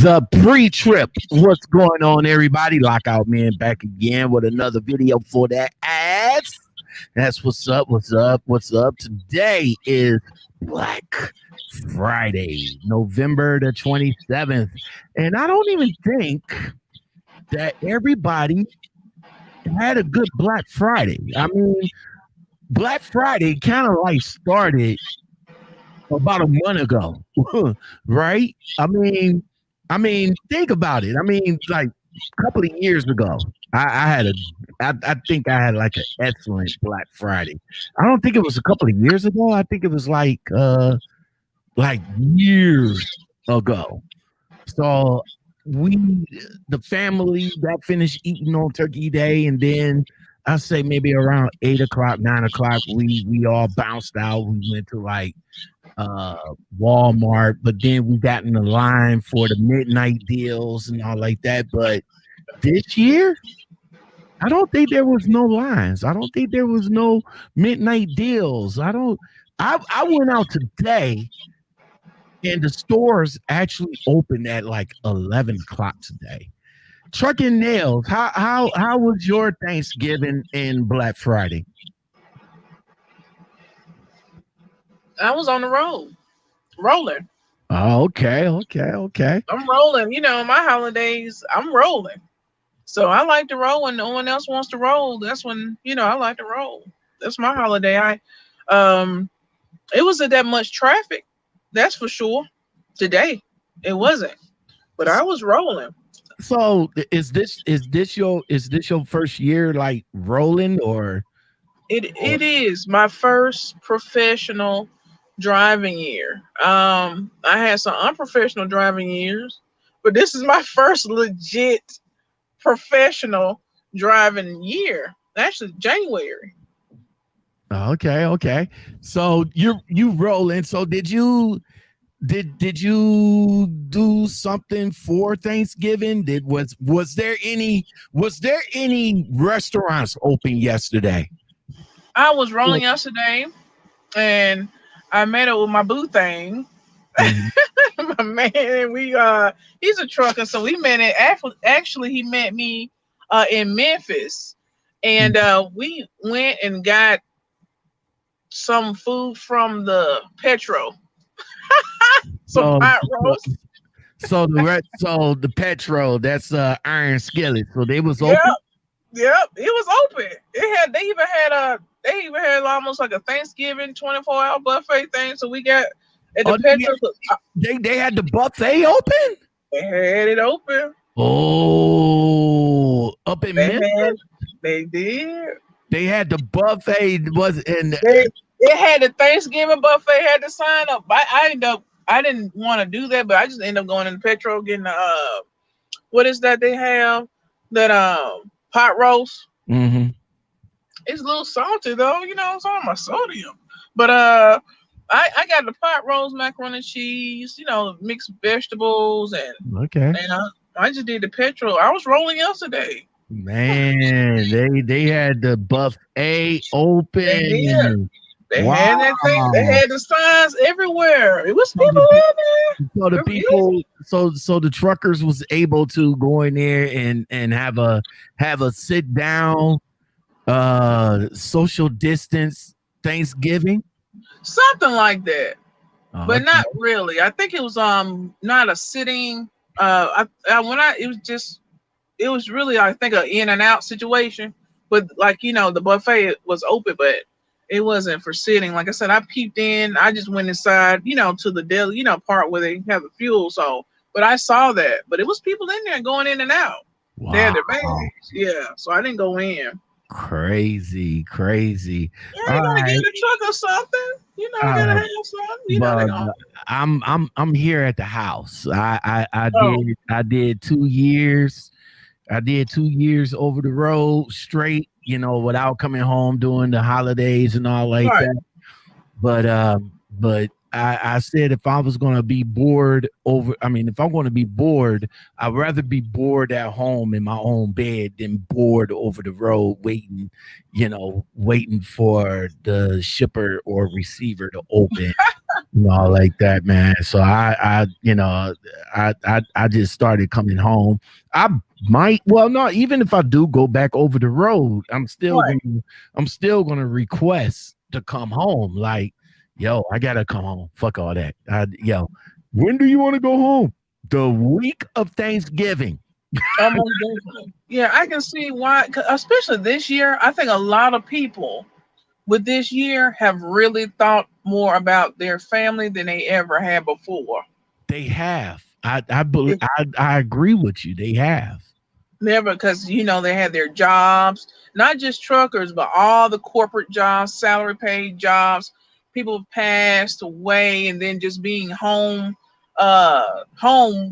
The pre-trip. What's going on, everybody? Lockoutmen back again with another video for that ass. That's what's up. What's up? What's up? Today is Black Friday, November the 27th. And I don't even think that everybody had a good Black Friday. I mean, Black Friday kind of like started about a month ago, right? I mean, think about it. I mean, like a couple of years ago, I think I had like an excellent Black Friday. I don't think it was a couple of years ago. I think it was like years ago. So the family got finished eating on Turkey Day, and then I say maybe around 8 o'clock, 9 o'clock, we all bounced out. We went to like Walmart, but then we got in the line for the midnight deals and all like that. But this year, I don't think there was no lines. I don't think there was no midnight deals. I went out today and the stores actually opened at like 11 o'clock today. Truck and Nails, how was your Thanksgiving and Black Friday? I was on the road, rolling. Oh, okay. I'm rolling. You know, my holidays, I'm rolling. So I like to roll when no one else wants to roll. That's when, I like to roll. That's my holiday. It wasn't that much traffic. That's for sure. Today, it wasn't. But I was rolling. So is this your first year like rolling or? It is my first professional driving year. I had some unprofessional driving years, but this is my first legit professional driving year. Actually, January. Okay. So you rolling. So did you do something for Thanksgiving? Was there any restaurants open yesterday? I was rolling yesterday, and I met up with my boo thing. Mm-hmm. My man, he's a trucker, so we met actually he met me in Memphis, and we went and got some food from the Petro. Pot roast. So the Petro, that's iron skillet. So they was open. Yep, it was open. They even had almost like a Thanksgiving 24-hour buffet thing. So we got at the Petro. They had the buffet open? They had it open. Oh, up in Memphis? They did. They had the buffet. They had the Thanksgiving buffet, had to sign up. I didn't want to do that, but I just ended up going in the Petro getting what is that they have? That pot roast. Mm-hmm. It's a little salty though, it's on my sodium. But I got the pot roast, macaroni and cheese, mixed vegetables, and I just did the Petro. I was rolling yesterday. Man, they had the buffet open. They had that thing. They had the signs everywhere. It was people in there. So the truckers was able to go in there and have a sit down, social distance Thanksgiving, something like that, but not really. I think it was not a sitting. It was really, I think, an in and out situation. But like the buffet was open, but it wasn't for sitting. Like I said, I peeped in. I just went inside, to the deli, part where they have the fuel. So, but I saw that. But it was people in there going in and out. Wow. They had their bags. Yeah. So I didn't go in. Crazy. Yeah, All you gotta give right. the truck or something. You know, gotta Uh, have something. You know, they but gonna. I'm here at the house. I Oh, did 2 years. I did 2 years over the road straight, without coming home during the holidays and all like right. that. But I said if I was gonna be bored if I'm gonna be bored, I'd rather be bored at home in my own bed than bored over the road waiting for the shipper or receiver to open. Like that, man. So I just started coming home. I might, well, no, even if I do go back over the road, Right. I'm still gonna request to come home. Like, yo, I gotta come home. Fuck all that. When do you want to go home? The week of Thanksgiving. Almost definitely. Yeah, I can see why, especially this year. I think a lot of people with this year have really thought more about their family than they ever had before. They have. I believe. I agree with you. They have. Never, because they had their jobs, not just truckers, but all the corporate jobs, salary paid jobs. People passed away, and then just being home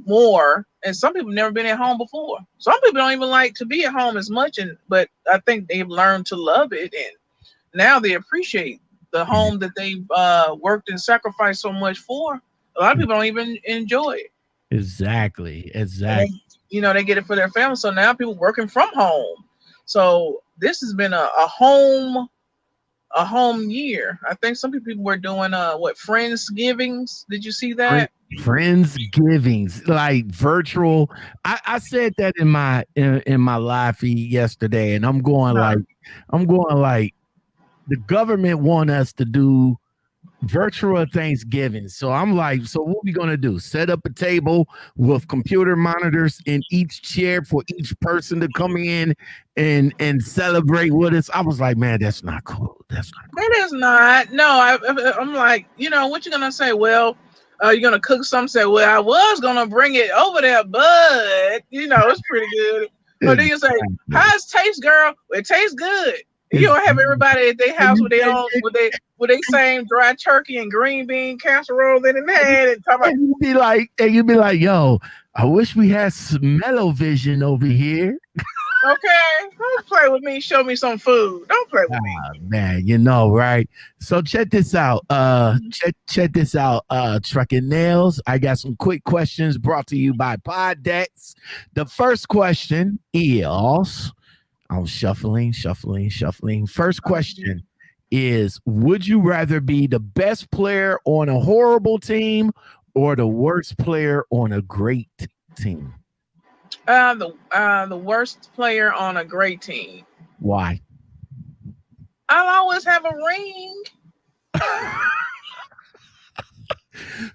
more. And some people never been at home before. Some people don't even like to be at home as much, but I think they've learned to love it, and now they appreciate the home that they've worked and sacrificed so much for. A lot of people don't even enjoy it, Exactly. and they get it for their family. So now people working from home. So this has been a home year. I think some people were doing Friendsgivings. Did you see that? Friendsgivings, like virtual. I said that in my live feed yesterday, and I'm going like the government want us to do virtual Thanksgiving. So I'm like, so what we gonna do? Set up a table with computer monitors in each chair for each person to come in and celebrate with us. I was like, man, that's not cool. That's not That cool. is not. No, I'm like, what you gonna say? Well, you're gonna cook some. Say, well, I was gonna bring it over there, but it's pretty good. Or do you say, Exactly. how's it taste, girl? Well, it tastes good. And you It's, don't have everybody at their and house you with their and, own with they same dry turkey and green bean casserole in the hand and talk about, you'd be like, yo, I wish we had smell-o-vision over here. okay, don't play with me. Show me some food. Don't play with me. Man, right? So check this out. Check this out. Trucking Nails. I got some quick questions brought to you by Poddex. The first question is, I'm shuffling. First question is, would you rather be the best player on a horrible team or the worst player on a great team? The worst player on a great team. Why? I'll always have a ring.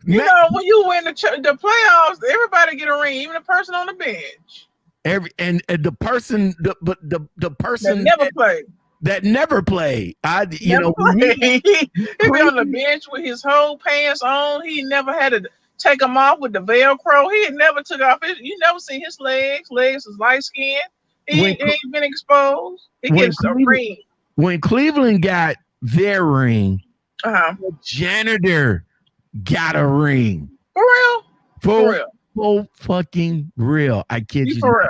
Man, When you win the playoffs, everybody get a ring, even the person on the bench and the that person never played. that never played. Never played. He be on the Cleveland, bench with his whole pants on. He never had to take them off with the Velcro. He had never took off his. You never see his legs. Legs is light skinned. He when ain't been exposed. He when gets a Cleveland, ring. when Cleveland got their ring, Uh-huh. the janitor got a ring. For real. For For real. full fucking real. You for real.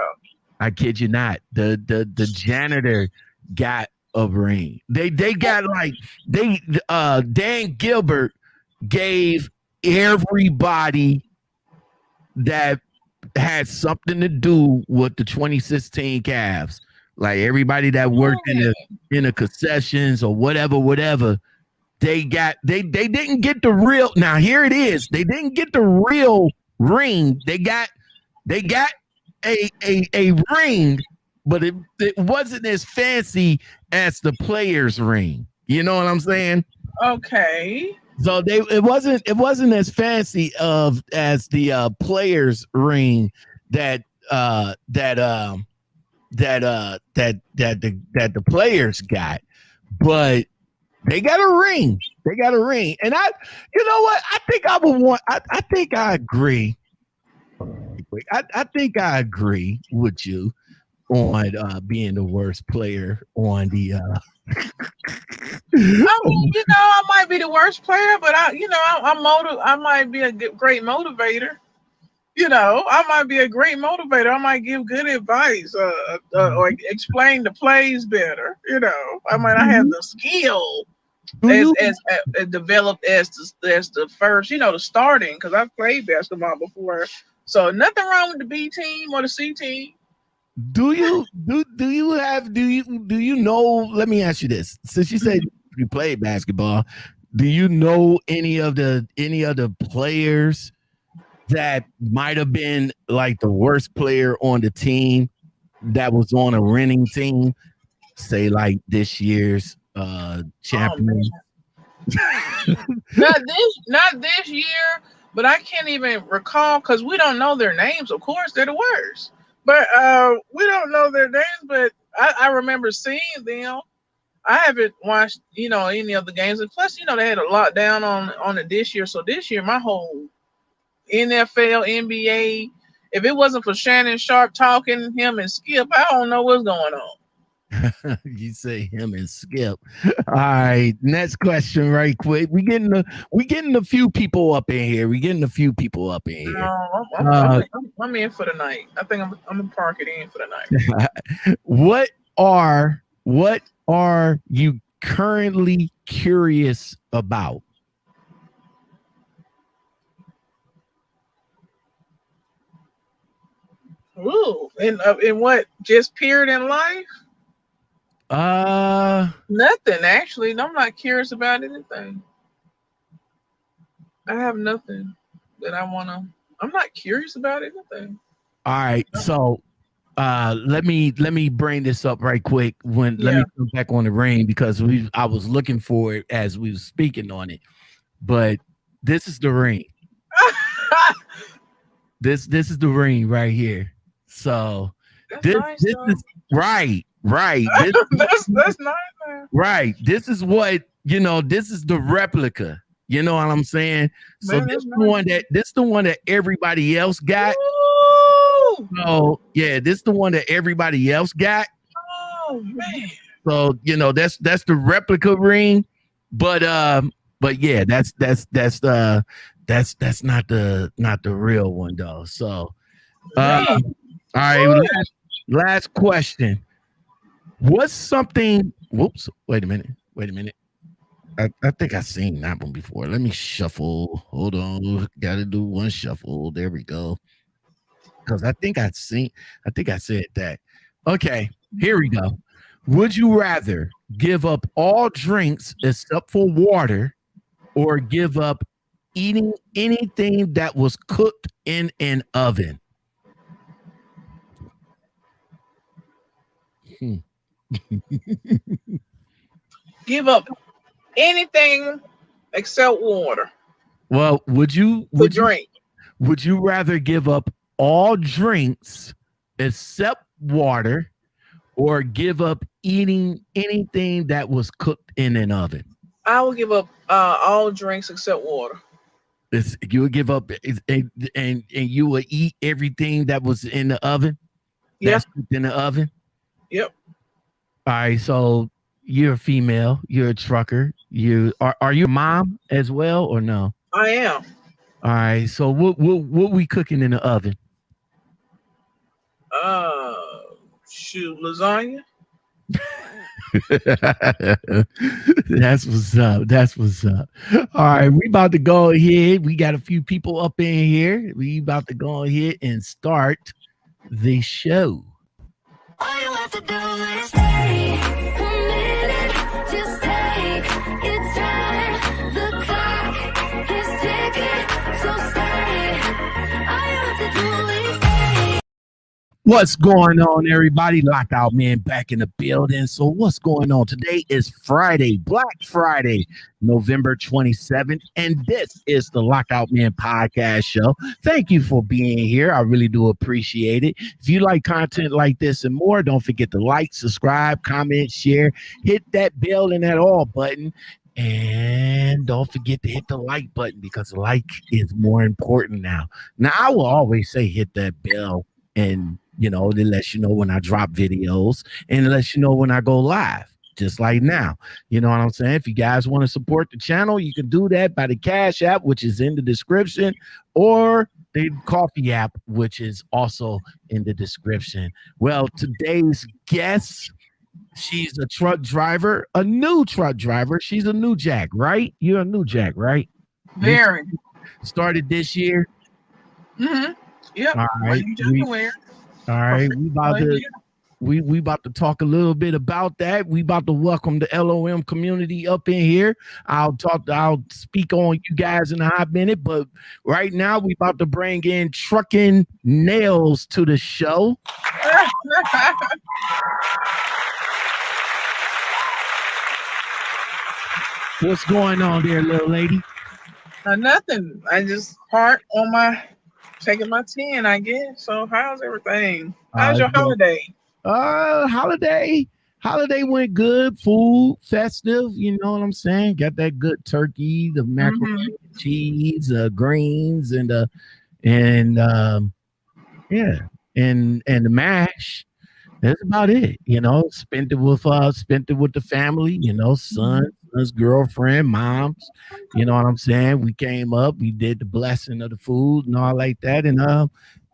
I kid you not. The janitor got a ring. They got like Dan Gilbert gave everybody that had something to do with the 2016 Cavs. Like everybody that worked in the concessions or whatever. They didn't get the real. Now here it is. They didn't get the real ring. They got a ring, but it wasn't as fancy as the player's ring. You know what I'm saying? Okay. So it wasn't as fancy as the player's ring that the players got, but they got a ring. They got a ring, and you know what? I think I would want. I think I agree. I think I agree with you. on being the worst player on the I mean, I might be the worst player, but I might be a great motivator. I might be a great motivator. I might give good advice, or explain the plays better. I might not have the skill do you as developed as the first, the starting, because I've played basketball before. So nothing wrong with the B team or the C team. do you know, let me ask you this, since you said you played basketball, do you know any of the players that might have been like the worst player on the team that was on a winning team, say like this year's Oh champion? man, not this year, but I can't even recall because we don't know their names. Of course, they're the worst, but we don't know their names. But I remember seeing them. I haven't watched, any of the games, and plus, they had a lot down on it this year. So this year, my whole NFL, NBA, if it wasn't for Shannon Sharp talking him and Skip, I don't know what's going on. You say him and Skip. All right, next question, right quick. We getting a few people up in here. No, Uh, I'm in for the night. I think I'm gonna park it in for the night. what are you currently curious about? Ooh, in what? Just period in life? Uh, Nothing actually. I'm not curious about anything. I have nothing that I wanna. I'm not curious about anything. all right. So let me bring this up right quick. Let Yeah. me come back on the ring because I was looking for it as we was speaking on it. But this is the ring. This is the ring right here. So That's this nice this though. is right. That's nice, man. Right. This is what, this is the replica. You know what I'm saying? So Man, that's nice. this the one that everybody else got. Ooh! So yeah, this the one that everybody else got. Oh man. So, that's the replica ring. But yeah, that's not the real one though. So all Man. right, Woo! last question. What's something whoops, wait a minute. I think I've seen that one before. Let me shuffle. Hold on. Gotta do one shuffle. There we go. Because I think I said that. Okay, here we go. Would you rather give up all drinks except for water or give up eating anything that was cooked in an oven? Hmm. Give up anything except water Well, to drink. would you rather give up all drinks except water or give up eating anything that was cooked in an oven? I will give up all drinks except water. You would give up and you would eat everything that was in the oven. Yeah. That's cooked in the oven. Yep. All right, so you're a female. You're a trucker. Are you a mom as well or no? I am. All right, so what we cooking in the oven? Uh, Shoot, lasagna. That's what's up. That's what's up. All right, we about to go ahead. We got a few people up in here. We about to go ahead and start the show. All you have to do is stay a minute, just take your time. The clock is ticking, so stay. All you have to do is stay. What's going on, everybody? Lockout Man back in the building. So what's going on? Today is Friday, Black Friday, November 27th, and this is the Lockout Man podcast show. Thank you for being here. I really do appreciate it. If you like content like this and more, don't forget to like, subscribe, comment, share, hit that bell and that all button. And don't forget to hit the like button because the like is more important now. Now, I will always say hit that bell and It lets you know when I drop videos and it lets you know when I go live. Just like now, you know what I'm saying? If you guys want to support the channel, you can do that by the Cash App, which is in the description, or the Coffee app, which is also in the description. Well, today's guest, she's a truck driver, a new truck driver. She's a new jack, right? You're a new jack, right? Very. Started this year. Mm-hmm. Yep. All right. All right. We about to talk a little bit about that. We about to welcome the L.O.M community up in here. I'll speak on you guys in a hot minute, but right now we about to bring in Trucking Nails to the show. What's going on there, little lady? Nothing. I just taking my 10, I guess. So how's everything? How's your holiday? Holiday went good. Food, festive, you know what I'm saying? Got that good turkey, the macaroni and cheese, greens, and the mash. That's about it. Spent it with the family. Son's girlfriend, moms. You know what I'm saying? We came up, we did the blessing of the food and all like that,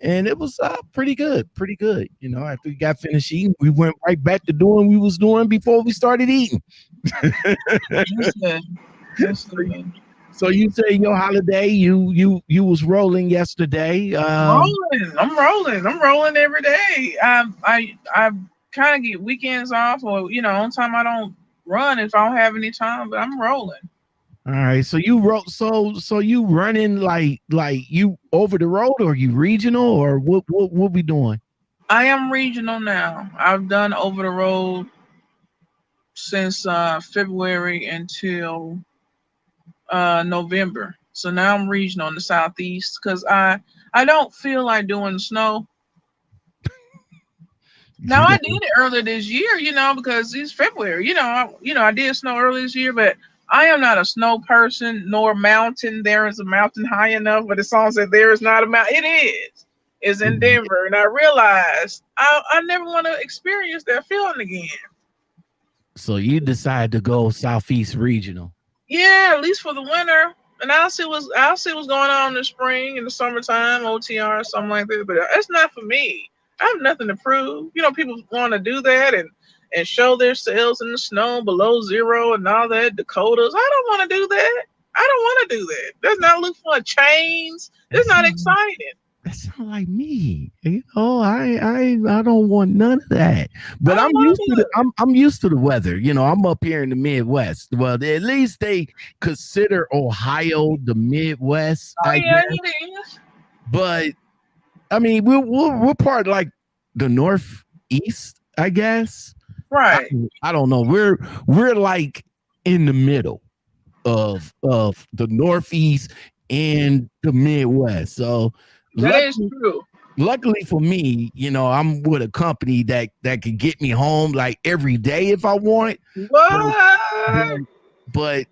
and it was pretty good. After we got finished eating, we went right back to doing what we was doing before we started eating. So you say your holiday, you was rolling yesterday. I'm rolling every day. I kind of get weekends off, or on time I don't run if I don't have any time, but I'm rolling. All right, so you running like you over the road, or you regional, or what we doing? I am regional now. I've done over the road since February until November. So now I'm regional in the Southeast because I don't feel like doing snow. Now I did it earlier this year, because it's February. I did snow earlier this year, but I am not a snow person nor mountain. There is a mountain high enough, but the song said there is not a mountain. It is. It's in Denver, and I realized I never want to experience that feeling again. So you decide to go Southeast regional. Yeah, at least for the winter. And I'll see what's going on in the spring, in the summertime, OTR, something like that. But that's not for me. I have nothing to prove. People want to do that and show themselves in the snow below zero and all that, Dakotas. I don't want to do that. I don't want to do that. That's not look for chains. It's not exciting. That sounds like me. I don't want none of that. But I'm used to the weather. I'm up here in the Midwest. Well, at least they consider Ohio the Midwest. I guess. It is. But I mean, we're part of like the Northeast, I guess. Right. I don't know. We're like in the middle of the Northeast and the Midwest. So that is true. Luckily for me, I'm with a company that could get me home like every day if I want. What? But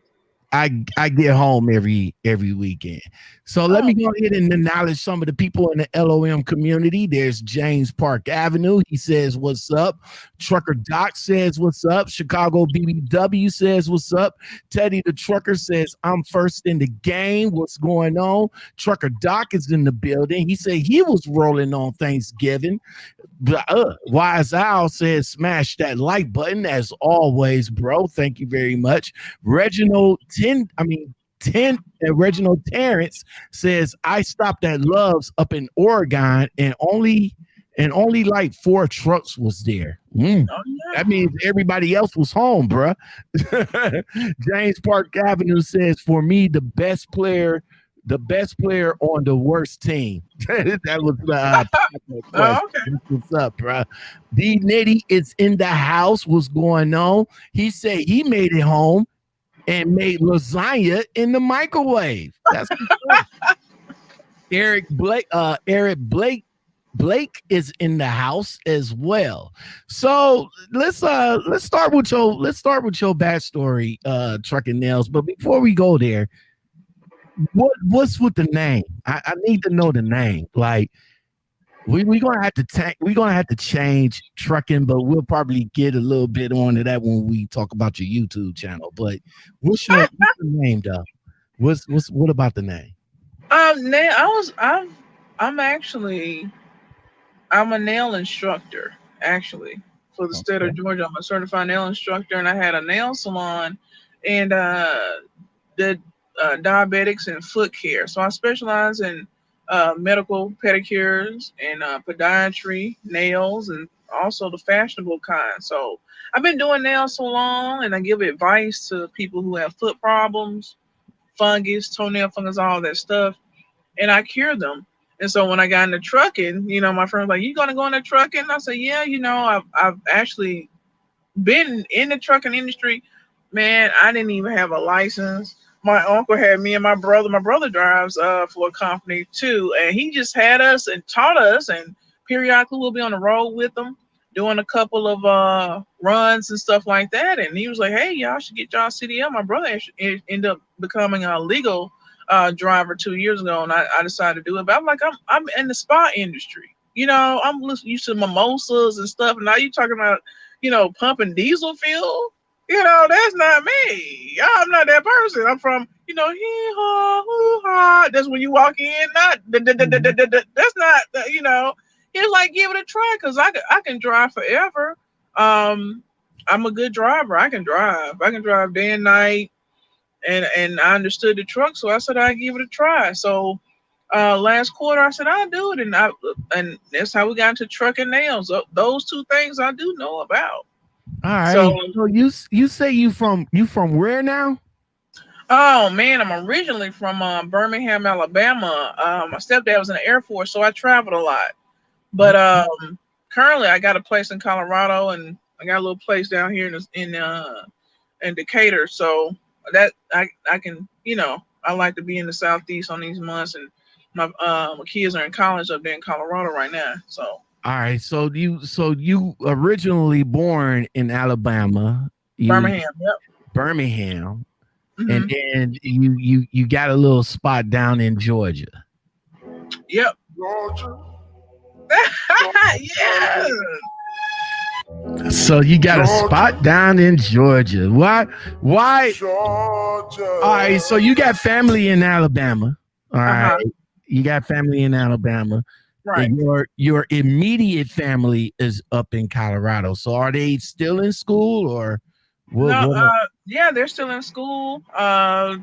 I get home every weekend. So let me go ahead and acknowledge some of the people in the L.O.M community. There's James Park Avenue. He says, "What's up?" Trucker Doc says, "What's up?" Chicago BBW says, "What's up?" Teddy the Trucker says, "I'm first in the game. What's going on?" Trucker Doc is in the building. He said he was rolling on Thanksgiving. Wise Owl says, "Smash that like button as always, bro." Thank you very much. Reginald Terrence says, "I stopped at Love's up in Oregon and only like 4 trucks was there." Oh, yeah. That means everybody else was home, bruh. James Park Avenue says, "For me, the best player on the worst team." That was okay. What's up, bro? D Nitty is in the house. What's going on? He said he made it home and made lasagna in the microwave. That's Eric Blake is in the house as well. So let's start with your backstory, Trucking Nails. But before we go there, what's with the name? I need to know the name. Like, we gonna have to we're gonna have to change trucking, but we'll probably get a little bit onto that when we talk about your YouTube channel. But what's the name though? What about the name? Nail. I'm actually I'm a nail instructor actually for the state Okay. of Georgia. I'm a certified nail instructor, and I had a nail salon and did diabetics and foot care. So I specialize in medical pedicures and podiatry, nails, and also the fashionable kind. So I've been doing nails so long, and I give advice to people who have foot problems, fungus, toenail fungus, all that stuff, and I cure them. And so when I got into trucking, my friend was like, "You gonna go into trucking?" I said, "Yeah, I've actually been in the trucking industry. Man, I didn't even have a license. My uncle had me and my brother. My brother drives for a company too, and he just had us and taught us. And periodically, we'll be on the road with them, doing a couple of runs and stuff like that. And he was like, "Hey, y'all should get y'all CDL." My brother ended up becoming a legal driver 2 years ago, and I decided to do it. But I'm like, I'm in the spa industry. I'm used to mimosas and stuff. And now you talking about pumping diesel fuel. That's not me. I'm not that person. I'm from, hee haw, hoo ha. That's when you walk in. Not that's not. It's like give it a try because I can drive forever. I'm a good driver. I can drive. I can drive day and night, and I understood the truck, so I said I'd give it a try. So last quarter I said I'll do it, and that's how we got into truck and nails. Those two things I do know about. All right. So, So you say you from where now? oh man, I'm originally from Birmingham, Alabama. My stepdad was in the Air Force, so I traveled a lot. But currently, I got a place in Colorado, and I got a little place down here in Decatur. So that I can I like to be in the Southeast on these months, and my kids are in college up there in Colorado right now. So All right. So you originally born in Alabama, you Birmingham, yep. Birmingham, and Hmm. then you got a little spot down in Georgia. Yep. Yeah. So you got a spot down in Georgia. Why? Why? All right. So you got family in Alabama. All right. Uh-huh. You got family in Alabama. Right. And your immediate family is up in Colorado. So are they still in school or No, what? yeah, they're still in school. I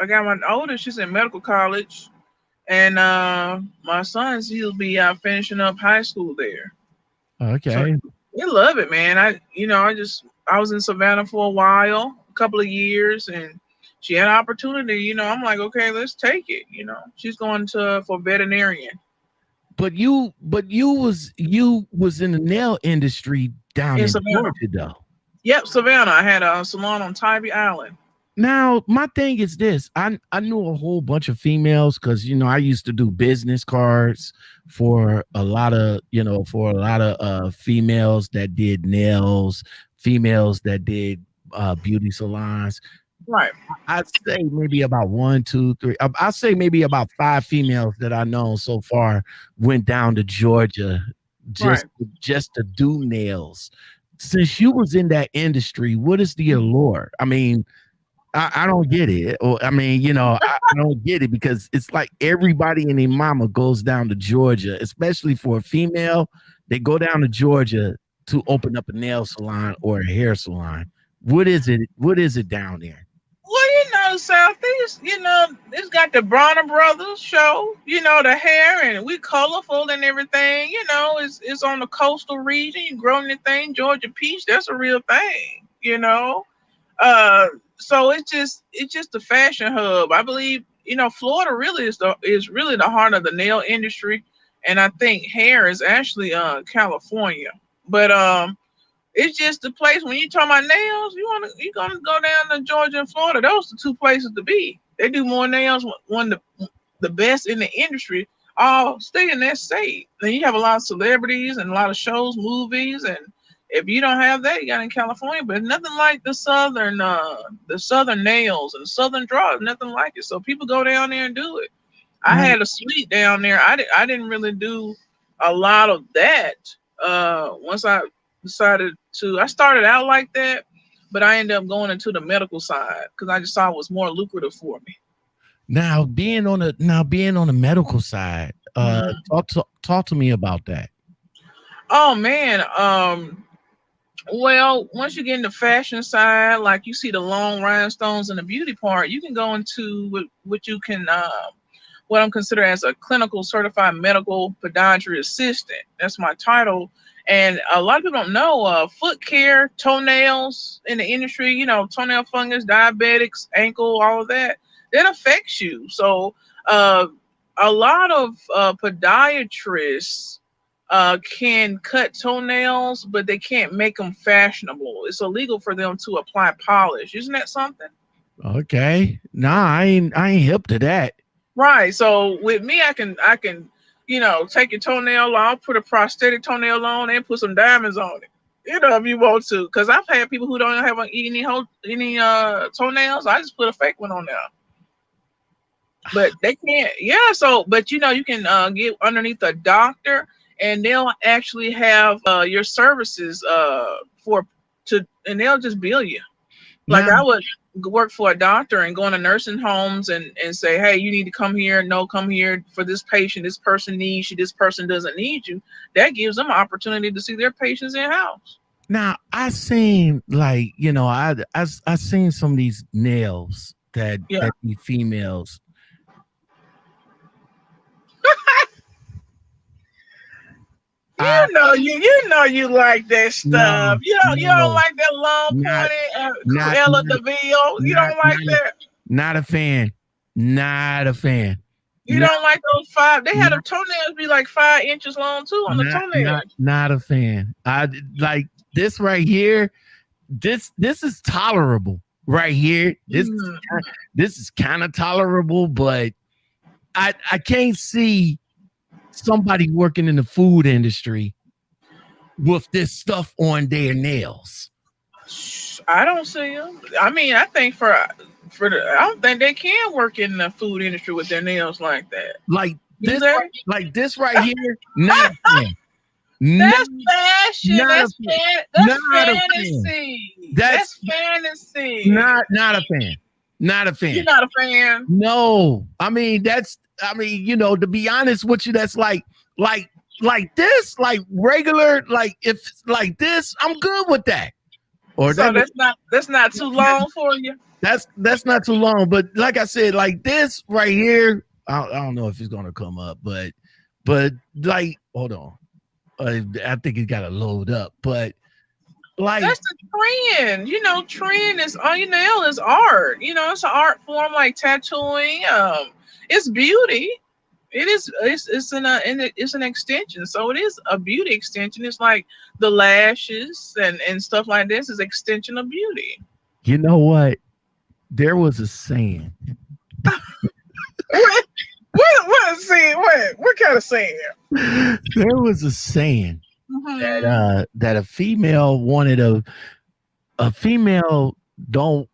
got my oldest, she's in medical college, and my son's he'll be finishing up high school there. So Okay. we love it, man. I was in Savannah for a while, a couple of years, and she had an opportunity. I'm like, okay, let's take it. She's going to for veterinarian But you was in the nail industry down in in Savannah. Georgia though. Yep, Savannah. I had a salon on Tybee Island. Now, my thing is this. I knew a whole bunch of females because I used to do business cards for a lot of females that did nails, females that did beauty salons. Right, I'd say maybe about one, two, three. I'd say maybe about five females that I know so far went down to Georgia right. just to do nails. Since you was in that industry, what is the allure? I mean, I don't get it. Or I mean, I don't get it because it's like everybody and their mama goes down to Georgia, especially for a female. They go down to Georgia to open up a nail salon or a hair salon. What is it? What is it down there? Well, Southeast, it's got the Bronner Brothers show, the hair, and we colorful and everything, it's on the coastal region. You grow anything, Georgia peach, that's a real thing. Uh, so it's just the fashion hub. I believe, Florida really is really the heart of the nail industry, and I think hair is actually California. But it's just the place when you talk about nails, you're gonna go down to Georgia and Florida. Those are the two places to be. They do more nails, one of the best in the industry. All stay in that state. Then you have a lot of celebrities and a lot of shows, movies, and if you don't have that, you got in California. But nothing like the southern nails and southern draws. Nothing like it. So people go down there and do it. I Now, had a suite down there. I didn't really do a lot of that. Once I I started out like that, but I ended up going into the medical side because I just saw it was more lucrative for me. Now being on the medical side, Mhm. talk to me about that. Oh man, well, once you get in the fashion side, like you see the long rhinestones and the beauty part, you can go into what you can, what I'm considered as a clinical certified medical podiatry assistant. That's my title. And a lot of people don't know foot care, toenails in the industry, toenail fungus, diabetics, ankle, all of that, that affects you. So, uh, a lot of podiatrists can cut toenails, but they can't make them fashionable. It's illegal for them to apply polish. Isn't that something? Okay. Nah, I ain't hip to that. Right. So with me, I can, take your toenail off, put a prosthetic toenail on, and put some diamonds on it. If you want to, because I've had people who don't have any toenails. I just put a fake one on there, but they can't. Yeah. So, but you can get underneath a doctor, and they'll actually have your services and they'll just bill you. Like Now, I would work for a doctor and go into nursing homes and say, hey, you need to come here. No, come here for this patient. This person needs you. This person doesn't need you. That gives them an opportunity to see their patients in house. now I seen like I seen some of these nails that Yeah. that these females. I You like that no stuff. You don't no like that long not pointed not Cruella not Deville. You not don't like that. not a fan. Not a fan. You don't like those five. They had the toenails be like 5 inches long too on the toenails. Not a fan. I like this right here. This is tolerable right here. This is kind of tolerable, but I can't see somebody working in the food industry with this stuff on their nails. I don't see them. I mean, I think I don't think they can work in the food industry with their nails like that. Like Do this, they? like this right here. Not a fan. That's fashion. Not That's a fan. that's Not a fan. fantasy. That's fantasy. not a fan. Not a fan. You're not a fan. No, I mean to be honest with you, that's like this, like regular, like if it's like this, I'm good with that. Or so that's not too long for you. That's not too long, but like I said, like this right here, I don't know if it's gonna come up, but like hold on, I think it got to load up, but like that's the trend. Trend is nail is art. It's an art form like tattooing. It's beauty. It is. It's an extension. So it is a beauty extension. It's like the lashes and stuff like this is extension of beauty. you know what? There was a saying. What saying? What kind of saying? There was a saying that a female wanted a female don't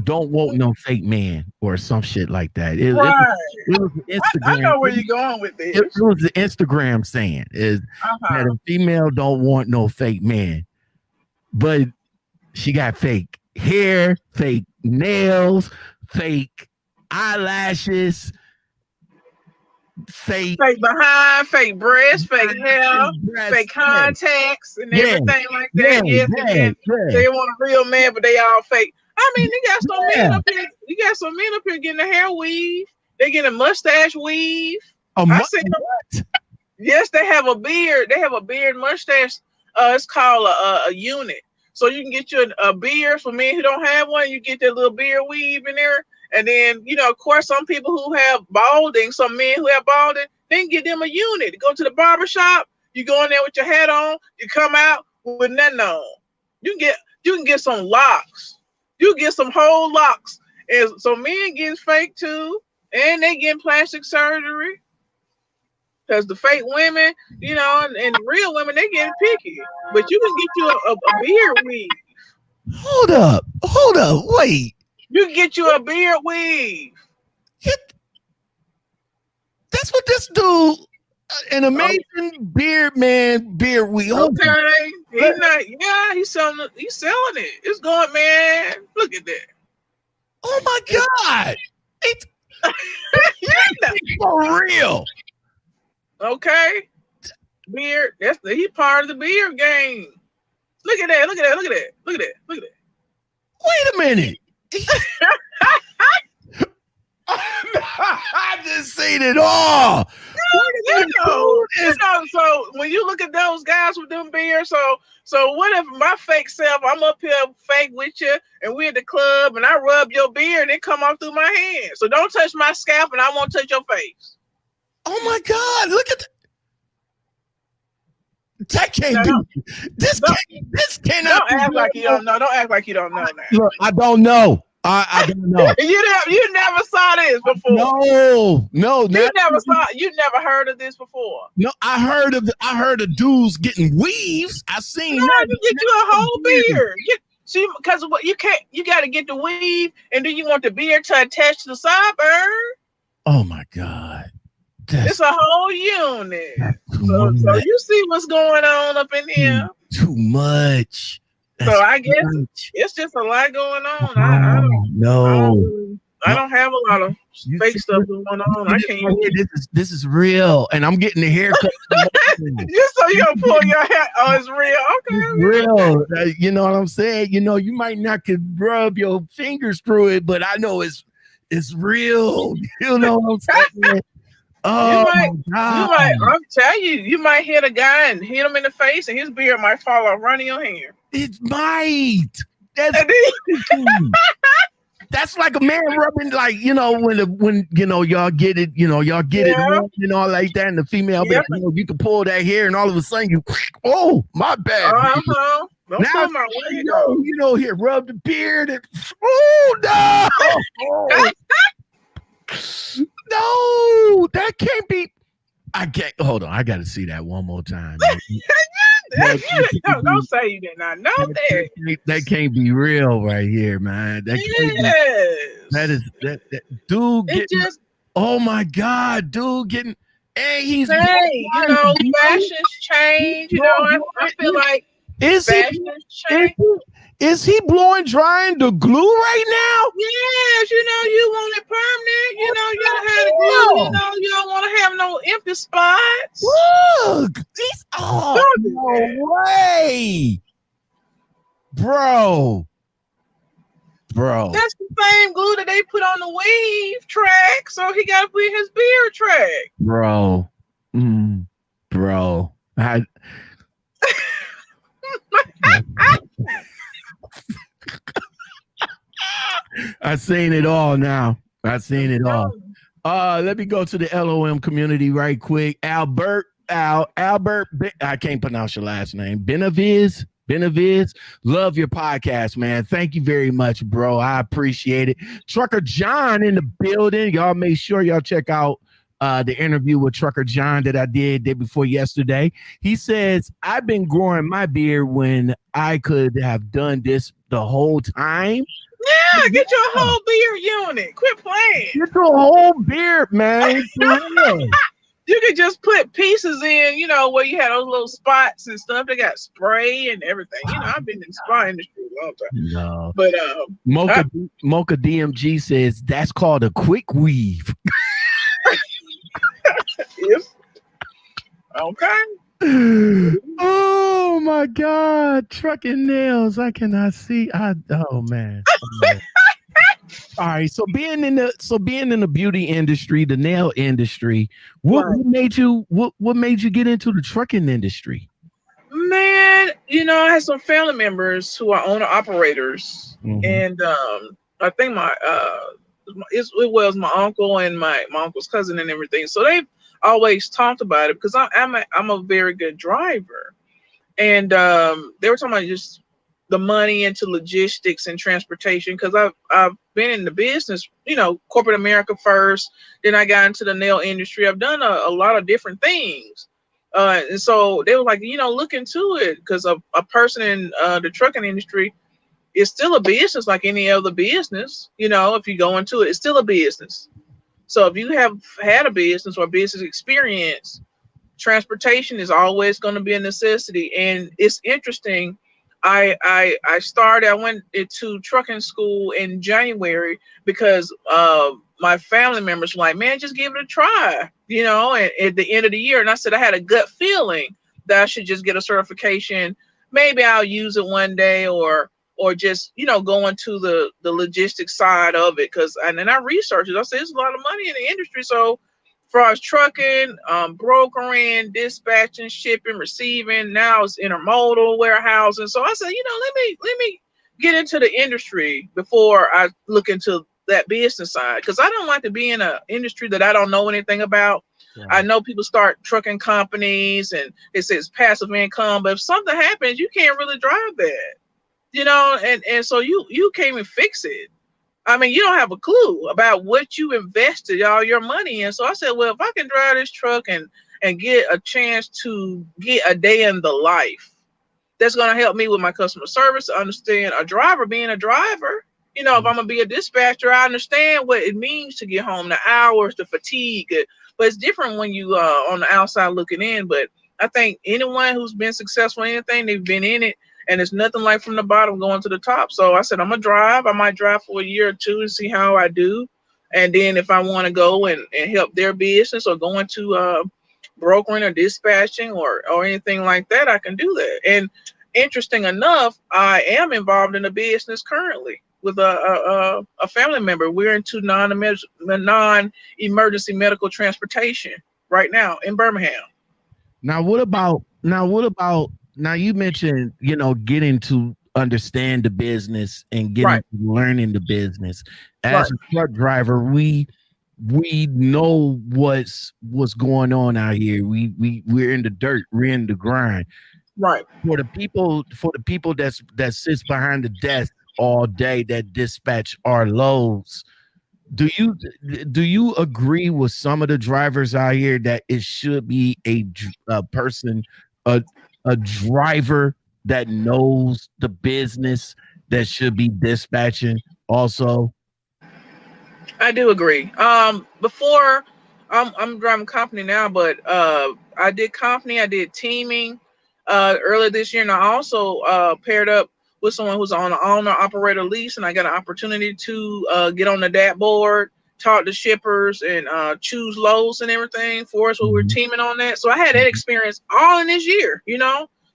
want no fake man or some shit like that. It was Instagram. I know where you're going with this. It was the Instagram saying is that a female don't want no fake man, but she got fake hair, fake nails, fake eyelashes, fake behind, fake breast, fake hair, fake contacts, and everything like that. They want a real man, but they all fake. I mean, they got some men up here. You got some men up here getting a hair weave. They getting a mustache weave. Yes, they have a beard. They have a beard mustache. It's called a unit. So you can get you a beard for men who don't have one. You get that little beard weave in there. And then, of course, some people who have balding, some men who have balding, then get them a unit. You go to the barber shop. You go in there with your hat on. You come out with nothing on. You can get some locks. You get some whole locks. And so men getting fake too. And they getting plastic surgery. Because the fake women, and the real women, they getting picky. But you can get you a beard weave. Hold up, wait. You can get you a beard weave. That's what this dude. an amazing beard, man. Beard wheel. Okay, he's not. Yeah, he's selling it. It's going, man. Look at that. Oh my God! It's for real. Okay, beard. He's part of the beard game. Look at that. Look at that. Look at that. Look at that. Look at that. Wait a minute. I just seen it all. So when you look at those guys with them beards, so what if my fake self, I'm up here fake with you, and we're at the club, and I rub your beard, and it come off through my hand. So don't touch my scalp, and I won't touch your face. Oh my God! Look at that. That can't be. This cannot. Don't act like you don't know. Don't act like you don't know now. Look, I don't know. I don't know. You never saw this before. No. You never heard of this before. No, I heard of dudes getting weaves. I seen that. You get you a whole beard. See, because what you got to get the weave, and then you want the beard to attach to the sideburn. Oh my God. It's a whole unit. So you see what's going on up in here. Too much. So I guess it's just a lot going on. I don't have a lot of fake stuff going on. I can't. This is real, and I'm getting the haircut. So you gonna pull your hair? Oh, it's real. Okay, it's real. You know what I'm saying? You know, you might not could rub your fingers through it, but I know it's real. You know what I'm saying? Oh, I'm telling you, you might hit a guy and hit him in the face, and his beard might fall off running your hair. It might. That's like a man rubbing, like, you know, when you know y'all get it, it, like that, and the female, you can pull that hair, and all of a sudden oh, my bad. Don't now, my way, here, rub the beard, and no. No, that can't be. I can't. Hold on, I got to see that one more time. Don't say you did not know that. That can't be real right here, man. That dude getting. Oh my God, dude getting. Hey, fashions change. I feel like fashions change. Is he blowing drying the glue right now? Yes, you want it permanent. You don't have the glue. You don't want to have no empty spots. Look, no way, bro. That's the same glue that they put on the weave track, so he got to put his beard track. Bro. I've seen it all now. I've seen it all. Let me go to the L.O.M community right quick. Albert, I can't pronounce your last name. Benaviz. Love your podcast, man. Thank you very much, bro. I appreciate it. Trucker John in the building. Y'all make sure y'all check out the interview with Trucker John that I did day before yesterday. He says, I've been growing my beard when I could have done this the whole time. Yeah, get your whole beard unit. Quit playing. Get your whole beard, man. You could just put pieces in, where you had those little spots and stuff. They got spray and everything. I've been in the spa industry a long time. No. But Mocha DMG says that's called a quick weave. Yes. Okay. Oh my God, trucking nails. I cannot see. Oh man. All right. So being in the beauty industry, the nail industry, what made you get into the trucking industry? Man, I had some family members who are owner operators, and I think it was my uncle and my uncle's cousin and everything. So they've always talked about it because I'm a very good driver, and they were talking about just the money into logistics and transportation because I've been in the business, corporate America first, then I got into the nail industry. I've done a lot of different things, and so they were like, look into it because a person in the trucking industry is still a business like any other business. If you go into it, it's still a business. So if you have had a business or business experience, transportation is always going to be a necessity. And it's interesting. I went into trucking school in January because my family members were like, man, just give it a try, and at the end of the year. And I said, I had a gut feeling that I should just get a certification. Maybe I'll use it one day, or just, go into the logistics side of it. And then I researched it. I said, there's a lot of money in the industry. So far as trucking, brokering, dispatching, shipping, receiving, now it's intermodal warehousing. So I said, let me get into the industry before I look into that business side, because I don't like to be in an industry that I don't know anything about. Yeah. I know people start trucking companies and it says passive income, but if something happens, you can't really drive that, and so you can't even fix it. I mean, you don't have a clue about what you invested all your money in. So I said, well, if I can drive this truck and get a chance to get a day in the life, that's going to help me with my customer service, to understand a driver being a driver. If I'm going to be a dispatcher, I understand what it means to get home, the hours, the fatigue. But it's different when you on the outside looking in. But I think anyone who's been successful in anything, they've been in it. And it's nothing like from the bottom going to the top. So I said, I'm going to drive. I might drive for a year or two and see how I do. And then if I want to go and help their business or go into brokering or dispatching or anything like that, I can do that. And interesting enough, I am involved in a business currently with a family member. We're into non-emergency medical transportation right now in Birmingham. Now you mentioned, getting to understand the business and getting to learning the business. As a truck driver, we know what's going on out here. We're in the dirt, we're in the grind. Right. For the people that sits behind the desk all day that dispatch our loads, do you agree with some of the drivers out here that it should be a person, a driver that knows the business that should be dispatching also? I do agree. Before I'm driving company now, but I did company, I did teaming earlier this year, and I also paired up with someone who's on an owner-operator lease, and I got an opportunity to get on the DAT board, talk to shippers, and choose loads and everything for us when we were teaming on that. So I had that experience all in this year,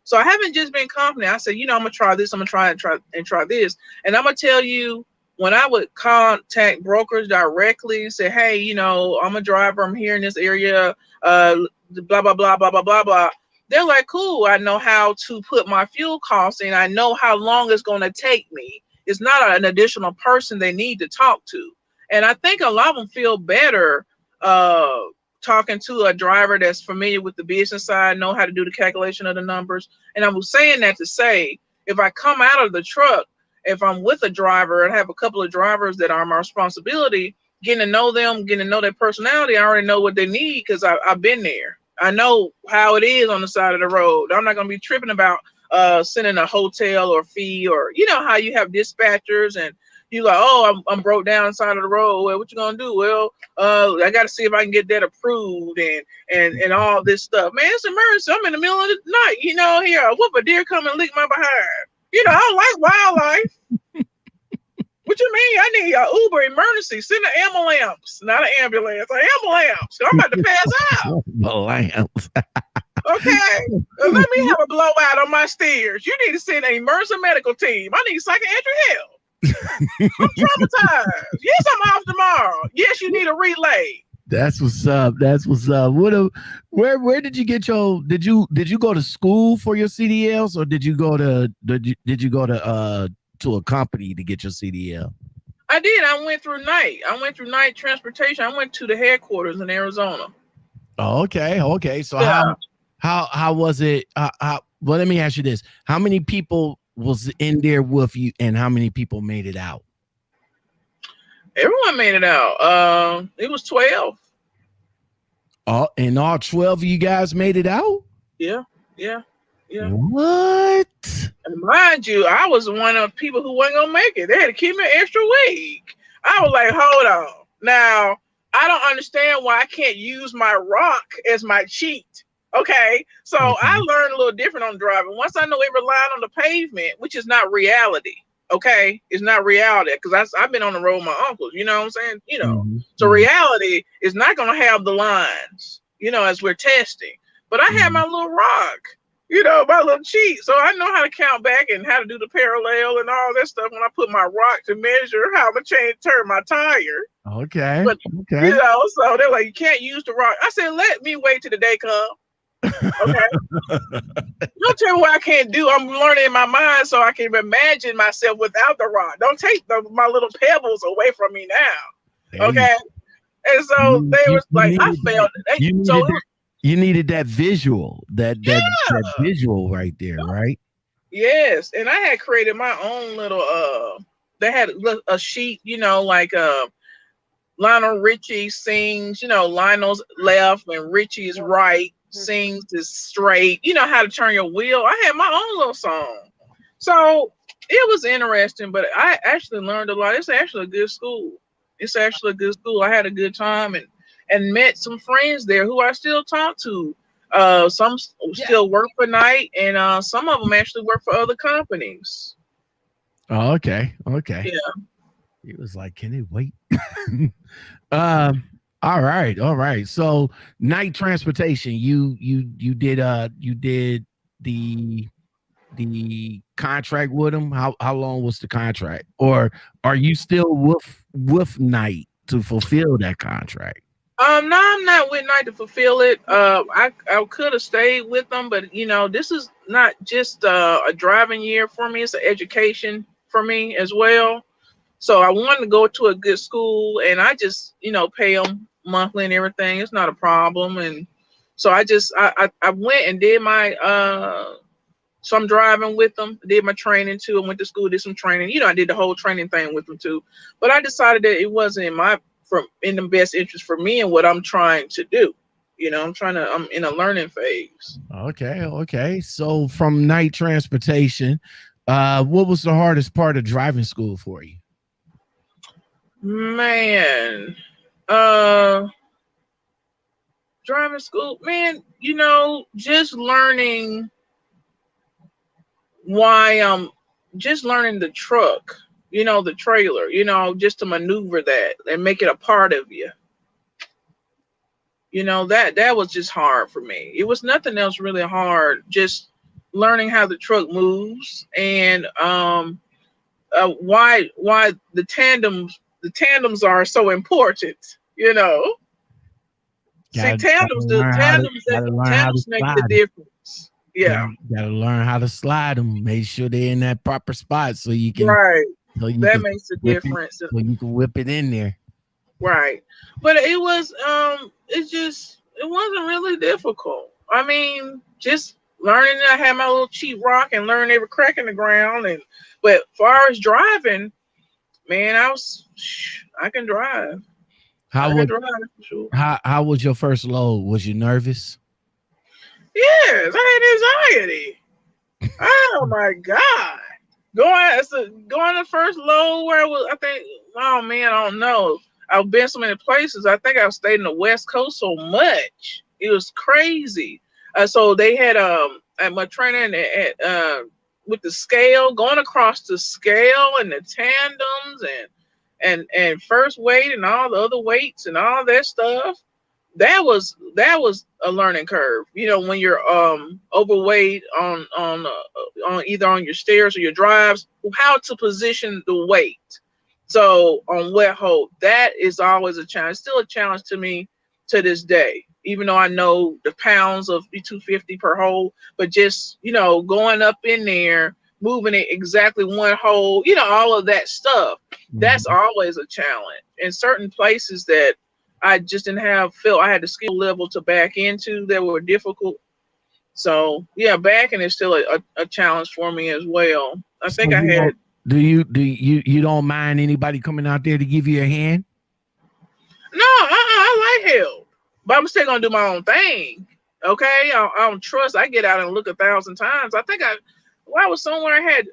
So I haven't just been company. I said, I'm going to try this, I'm going to try this. And I'm going to tell you, when I would contact brokers directly and say, hey, I'm a driver, I'm here in this area, blah, blah, blah, blah, blah, blah, blah. They're like, cool, I know how to put my fuel costs in. I know how long it's going to take me. It's not an additional person they need to talk to. And I think a lot of them feel better talking to a driver that's familiar with the business side, know how to do the calculation of the numbers. And I was saying that to say, if I come out of the truck, if I'm with a driver and have a couple of drivers that are my responsibility, getting to know them, getting to know their personality, I already know what they need because I've been there. I know how it is on the side of the road. I'm not going to be tripping about sending a hotel or fee, or how you have dispatchers and you like, oh, I'm broke down on the side of the road. Well, what you gonna do? Well, I got to see if I can get that approved and all this stuff. Man, it's an emergency. I'm in the middle of the night. Here, whoop, a deer come and lick my behind. I don't like wildlife. What you mean? I need an Uber emergency. Send an ambulance, not an ambulance, an ambulance. I'm about to pass out. Ambulance. Okay, let me have a blowout on my stairs. You need to send an emergency medical team. I need psychiatric help. I'm traumatized. Yes, I'm off tomorrow. Yes, you need a relay. That's what's up. That's what's up. Where did you get your? Did you go to school for your CDLs, or did you go to a company to get your CDL? I did. I went through night transportation. I went to the headquarters in Arizona. Oh, okay. So yeah. How was it? Well, let me ask you this: how many people was in there with you, and how many people made it out? Everyone made it out. It was 12. And all 12 of you guys made it out? Yeah. What? And mind you, I was one of the people who wasn't gonna make it. They had to keep me an extra week. I was like, hold on. Now, I don't understand why I can't use my rock as my cheat. Okay, so I Okay. learned a little different on driving. Once I know every line on the pavement, which is not reality. Okay, it's not reality because I've been on the road with my uncles. You know what I'm saying? So Hmm. reality is not going to have the lines. As we're testing. But I had my little rock. My little cheat. So I know how to count back and how to do the parallel and all that stuff when I put my rock to measure how I'm gonna turn my tire. Okay. But Okay. so they're like, you can't use the rock. I said, let me wait till the day comes. Okay. Don't tell me what I can't do. I'm learning in my mind so I can imagine myself without the rock. Don't take my little pebbles away from me now. There you Okay. And so they was you like, I needed that. felt it. You So needed it that. was, You needed that visual. That yeah. visual right there, right? Yes. And I had created my own little they had a sheet, like Lionel Richie sings, Lionel's left and Richie's right, sings is straight. You know how to turn your wheel. I had my own little song. So it was interesting, but I actually learned a lot. It's actually a good school. It's actually a good school. I had a good time and met some friends there who I still talk to. Some Yeah. still work for Night, and some of them actually work for other companies. Oh, okay. Okay. Yeah. He was like, "Can it wait?" um. All right. All right. So night transportation. You did the contract with him. How long was the contract, or are you still with night to fulfill that contract? No, I'm not with Night to fulfill it. I could have stayed with them, but this is not just a driving year for me. It's an education for me as well. So I wanted to go to a good school, and I just pay them monthly and everything. It's not a problem, and so I went and did my so I'm driving with them. Did my training too. I went to school, did some training. I did the whole training thing with them too. But I decided that it wasn't in the best interest for me and what I'm trying to do. I'm in a learning phase. Okay. Okay. So from night transportation, what was the hardest part of driving school for you? Man, driving school, man, just learning why just learning the truck, the trailer, just to maneuver that and make it a part of you. That was just hard for me. It was nothing else really hard, just learning how the truck moves and why the tandems are so important. See, tandems the tandems Gotta learn how to tandems make the slide them. difference. Yeah. Gotta learn how to slide them. Make sure they're in that proper spot Right. so you That can makes a whip it difference. so you can whip it in there. Right. But it wasn't really difficult. I mean, just learning. I had my little cheap rock and learning every crack in the ground. But far as driving, man, I can drive. How I can was drive for sure. how was your first load? Was you nervous? Yes, I had anxiety. Oh my God. Going the first load where I was, I think, oh man, I don't know. I've been so many places. I think I've stayed in the West Coast so much. It was crazy. So they had at my training with the scale, going across the scale and the tandems and first weight and all the other weights and all that stuff. That was a learning curve. When you're overweight on either on your stairs or your drives, how to position the weight. So on wet hold, that is always a challenge. Still a challenge to me to this day. Even though I know the pounds of 250 per hole, but just going up in there, moving it exactly one hole, all of that stuff. That's Mhm. always a challenge. In certain places that I just didn't feel I had the skill level to back into that were difficult. So yeah, backing is still a challenge for me as well. I So think I you had don't you don't mind anybody coming out there to give you a hand? no, I like help, but I'm still gonna do my own thing. Okay, I don't trust. I get out and look 1,000 times. I think I was somewhere I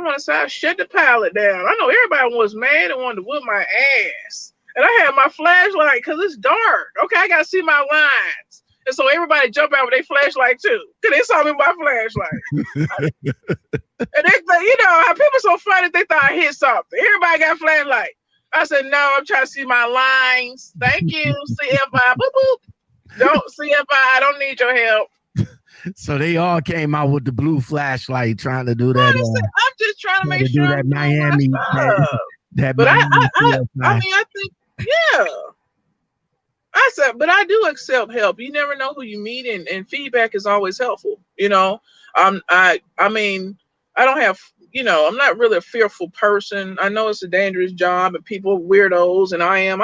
want to say I shut the pilot down. I know everybody was mad and wanted to whip my ass. And I had my flashlight because it's dark. Okay, I gotta see my lines. And so everybody jump out with their flashlight too. Because they saw me with my flashlight. And they, you know, how people so funny, they thought I hit something. Everybody got flashlight. I said, no, I'm trying to see my lines. Thank you, CFI. Boop, boop. Don't, CFI, I don't need your help. So they all came out with the blue flashlight trying to do that. I'm just trying to make sure that Miami. But I mean, I think, yeah. I said, but I do accept help. You never know who you meet, and feedback is always helpful. You know, I mean, I don't have, you know, I'm not really a fearful person. I know it's a dangerous job, and people are weirdos, and I'm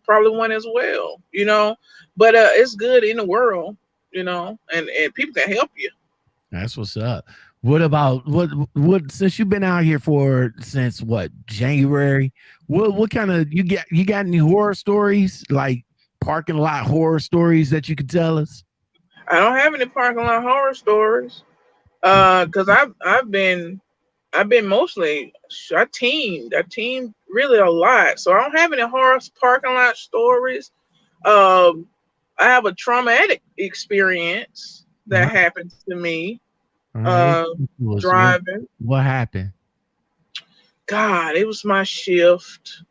probably one as well. You know, but it's good in the world. You know, and people can help you. That's what's up. What about what since you've been out here since what, January? What kind of you got any horror stories, like parking lot horror stories that you could tell us? I don't have any parking lot horror stories. Because I've been mostly, I teamed really a lot. So I don't have any horror parking lot stories. I have a traumatic experience that happened to me. Driving. What happened? God, it was my shift,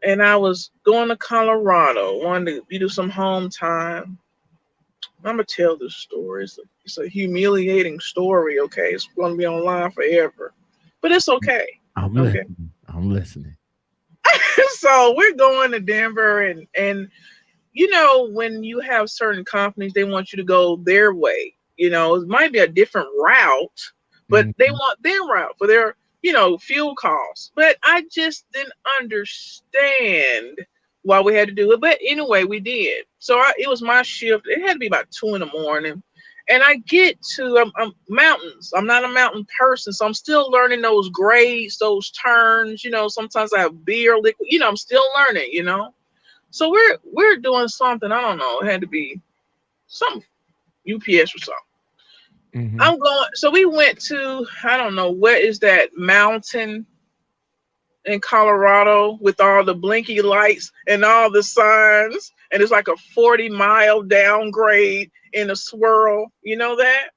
and I was going to Colorado. Wanted to do some home time. I'm gonna tell this story. It's a humiliating story. Okay, it's gonna be online forever, but it's okay. I'm listening. So we're going to Denver, and you know, when you have certain companies, they want you to go their way. You know, it might be a different route, but they want their route for their, you know, fuel costs. But I just didn't understand why we had to do it. But anyway, we did. So it was my shift. It had to be about 2 a.m. And I get to mountains. I'm not a mountain person, so I'm still learning those grades, those turns. You know, sometimes I have beer, liquid. You know, I'm still learning. You know, so we're doing something. I don't know. It had to be some UPS or something. I'm going. So we went to, I don't know, what is that mountain in Colorado with all the blinky lights and all the signs, and it's like a 40-mile downgrade in a swirl. You know that?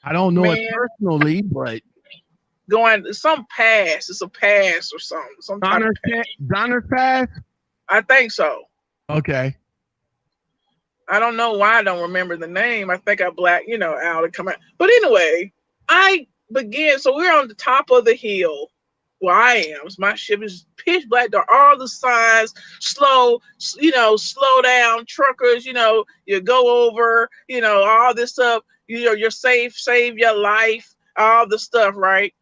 I don't know it personally, but going some pass. It's a pass or something. Some Donner's Pass. I think so. Okay. I don't know why I don't remember the name. I think I blacked, you know, out and come out. But anyway, I began. So we're on the top of the hill where I am. My ship is pitch black dark. All the signs, slow, you know, slow down, truckers, you know, you go over, you know, all this stuff. You know, you're safe, save your life, all the stuff, right?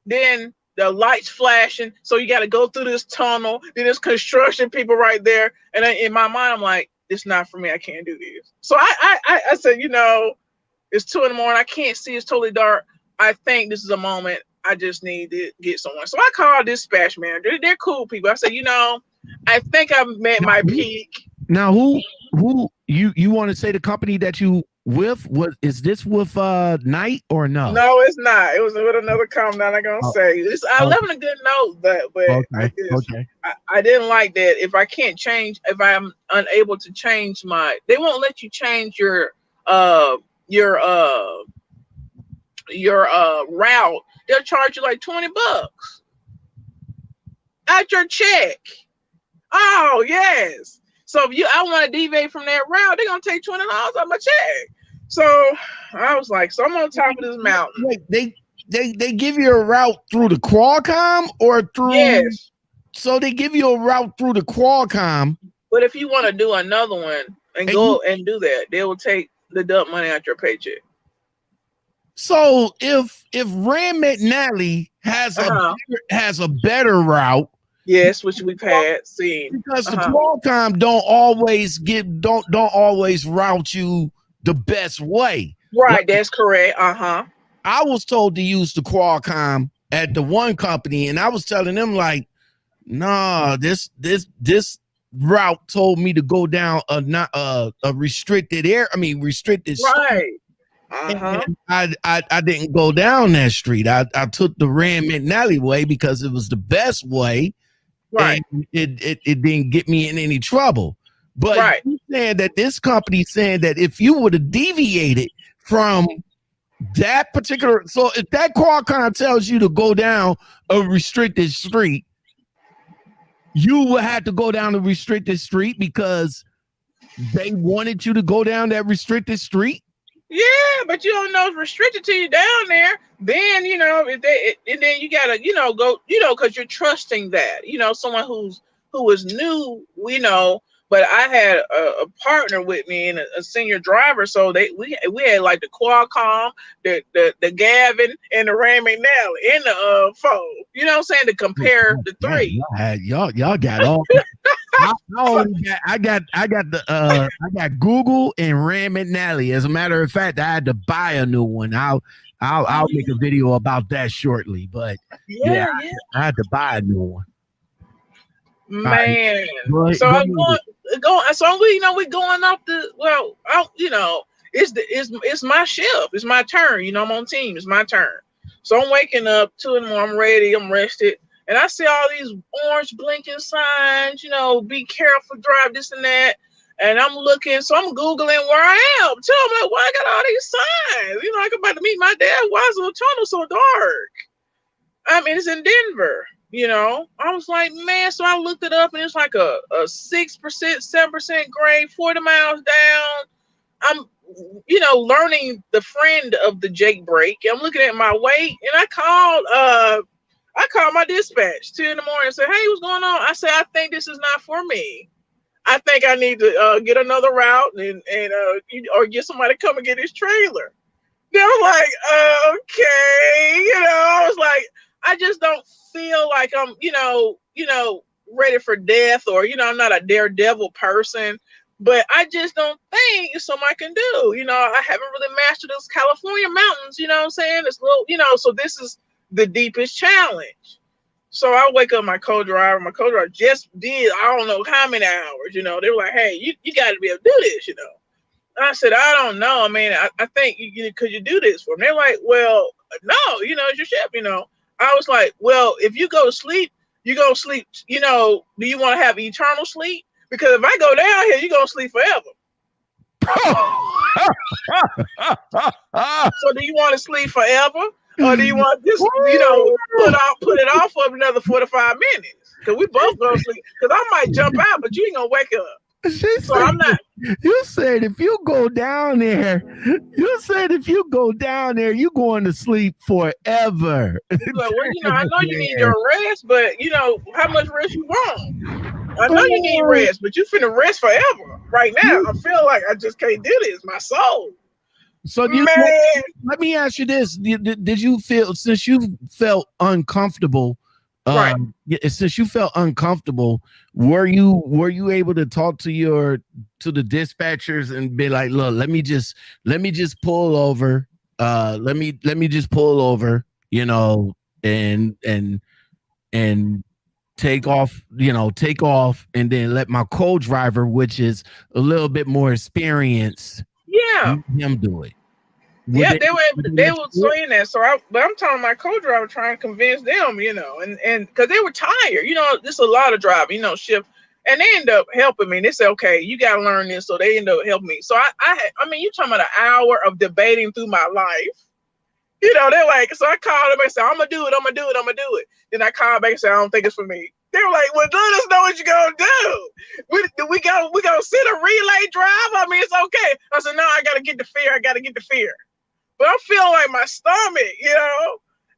Then the lights flashing. So you got to go through this tunnel. Then there's construction people right there. And in my mind, I'm like, it's not for me. I can't do this. So I said, you know, it's 2 a.m. I can't see. It's totally dark. I think this is a moment. I just need to get someone. So I called dispatch manager. They're cool people. I said, you know, I think I've met my peak. Now, who you want to say the company that you with? What is this with? Night or no? No, it's not. It was with another company. I'm not gonna say. I left a good note, but I didn't like that. If I can't change, if I'm unable to change they won't let you change your route. They'll charge you like $20 at your check. Oh yes. So if I want to deviate from that route, they're gonna take $20 off my check. So I was like, so I'm on top of this mountain. Wait, they give you a route through the Qualcomm or through? Yes. So they give you a route through the Qualcomm. But if you want to do another one and go and do that, they will take the dump money out your paycheck. So if Rand McNally has a better route. Yes, which we've seen. Because the Qualcomm don't always route you the best way. Right, that's correct. I was told to use the Qualcomm at the one company, and I was telling them like, nah, this route told me to go down a restricted area. I mean, restricted. Right. And I didn't go down that street. I took the Rand McNally way because it was the best way. Right. And it didn't get me in any trouble. But Right. you saying that this company saying that if you would have deviated from that particular, so if that car kind of tells you to go down a restricted street, you would have to go down the restricted street because they wanted you to go down that restricted street. Yeah, but you don't know it's restricted to you down there. Then if and then you gotta go because you're trusting that someone who is new. But I had a partner with me and a senior driver, so we had like the Qualcomm, the Gavin, and the Ram McNally in the phone. You know what I'm saying, to compare the three. Y'all got all. I got Google and Ram McNally. As a matter of fact, I had to buy a new one. I'll make a video about that shortly. But yeah. I had to buy a new one. Man, so I'm going. So we're going off the. Well, it's my shift. It's my turn. I'm on team. It's my turn. So I'm waking up 2 in the morning. I'm ready. I'm rested. And I see all these orange blinking signs, be careful, drive this and that. And I'm looking, so I'm Googling where I am. Tell me why I got all these signs. I'm about to meet my dad. Why is the tunnel so dark? I mean, it's in Denver, I was like, man, so I looked it up and it's like a 6%, 7% grade, 40 miles down. I'm, learning the friend of the Jake break. I'm looking at my weight and I called my dispatch 2 in the morning and said, hey, what's going on? I said, I think this is not for me. I think I need to get another route and or get somebody to come and get his trailer. They were like, okay. I was like, I just don't feel like I'm, ready for death or, I'm not a daredevil person. But I just don't think it's something I can do. I haven't really mastered those California mountains, what I'm saying? It's little, so this is the deepest challenge. So I wake up my co-driver. My co-driver just did I don't know how many hours. They were like, hey, you got to be able to do this. And I said, I don't know. I mean, I think could you do this for me? They're like, well, no, it's your shift. I was like, well, if you go to sleep, you go to sleep. Do you want to have eternal sleep? Because if I go down here, you're gonna sleep forever. So do you want to sleep forever? Or do you want to just, put it off for another 45 minutes? Because we both gonna sleep. Because I might jump out, but you ain't gonna wake up. I'm not. You said if you go down there, you're going to sleep forever. Well, I know you need your rest, but how much rest you want? I know you need rest, but you finna rest forever. Right now, I feel like I just can't do this. My soul. So let me ask you this: Did you feel, since you felt uncomfortable? Right. Since you felt uncomfortable, were you able to talk to the dispatchers and be like, look, let me just pull over. Let me just pull over, and take off, and then let my co-driver, which is a little bit more experienced, him do it. They were saying that. But I'm telling my co-driver, trying to convince them, and because they were tired, there's a lot of driving, shift, and they end up helping me. They say, okay, you got to learn this, so they end up helping me. So I mean, you talking about an hour of debating through my life. They're like, so I called them and said, I'm gonna do it. Then I called back and said, I don't think it's for me. They were like, well, let us know what you're gonna do. We gonna sit a relay drive? I mean, it's okay. I said, no, I gotta get the fear. But I'm feeling like my stomach,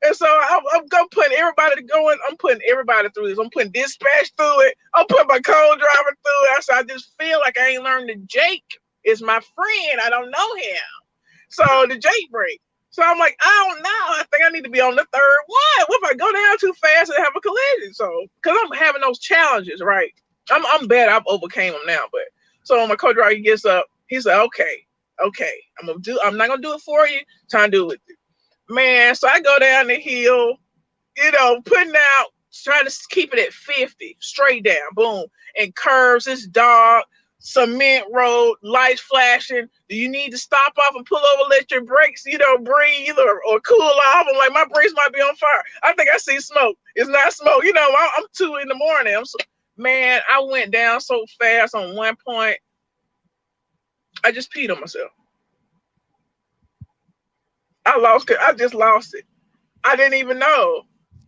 And so I'm putting everybody I'm putting everybody through this. I'm putting dispatch through it. I'm putting my co-driver through it. I just feel like I ain't learned that Jake is my friend. I don't know him. So the Jake break. So I'm like, I don't know. I think I need to be on the third one. What if I go down too fast and have a collision? So, because I'm having those challenges, right? I'm bad. I've overcame them now. But so my co-driver gets up. He said, okay. I'm not gonna do it for you. Trying to do it with you, man. So I go down the hill, putting out, trying to keep it at 50, straight down, boom, and curves. It's dark. Cement road, lights flashing. Do you need to stop off and pull over, let your brakes, breathe or cool off? I'm like, my brakes might be on fire. I think I see smoke. It's not smoke. I'm 2 in the morning. Man, I went down so fast on one point. I just peed on myself. I lost it. I just lost it. I didn't even know.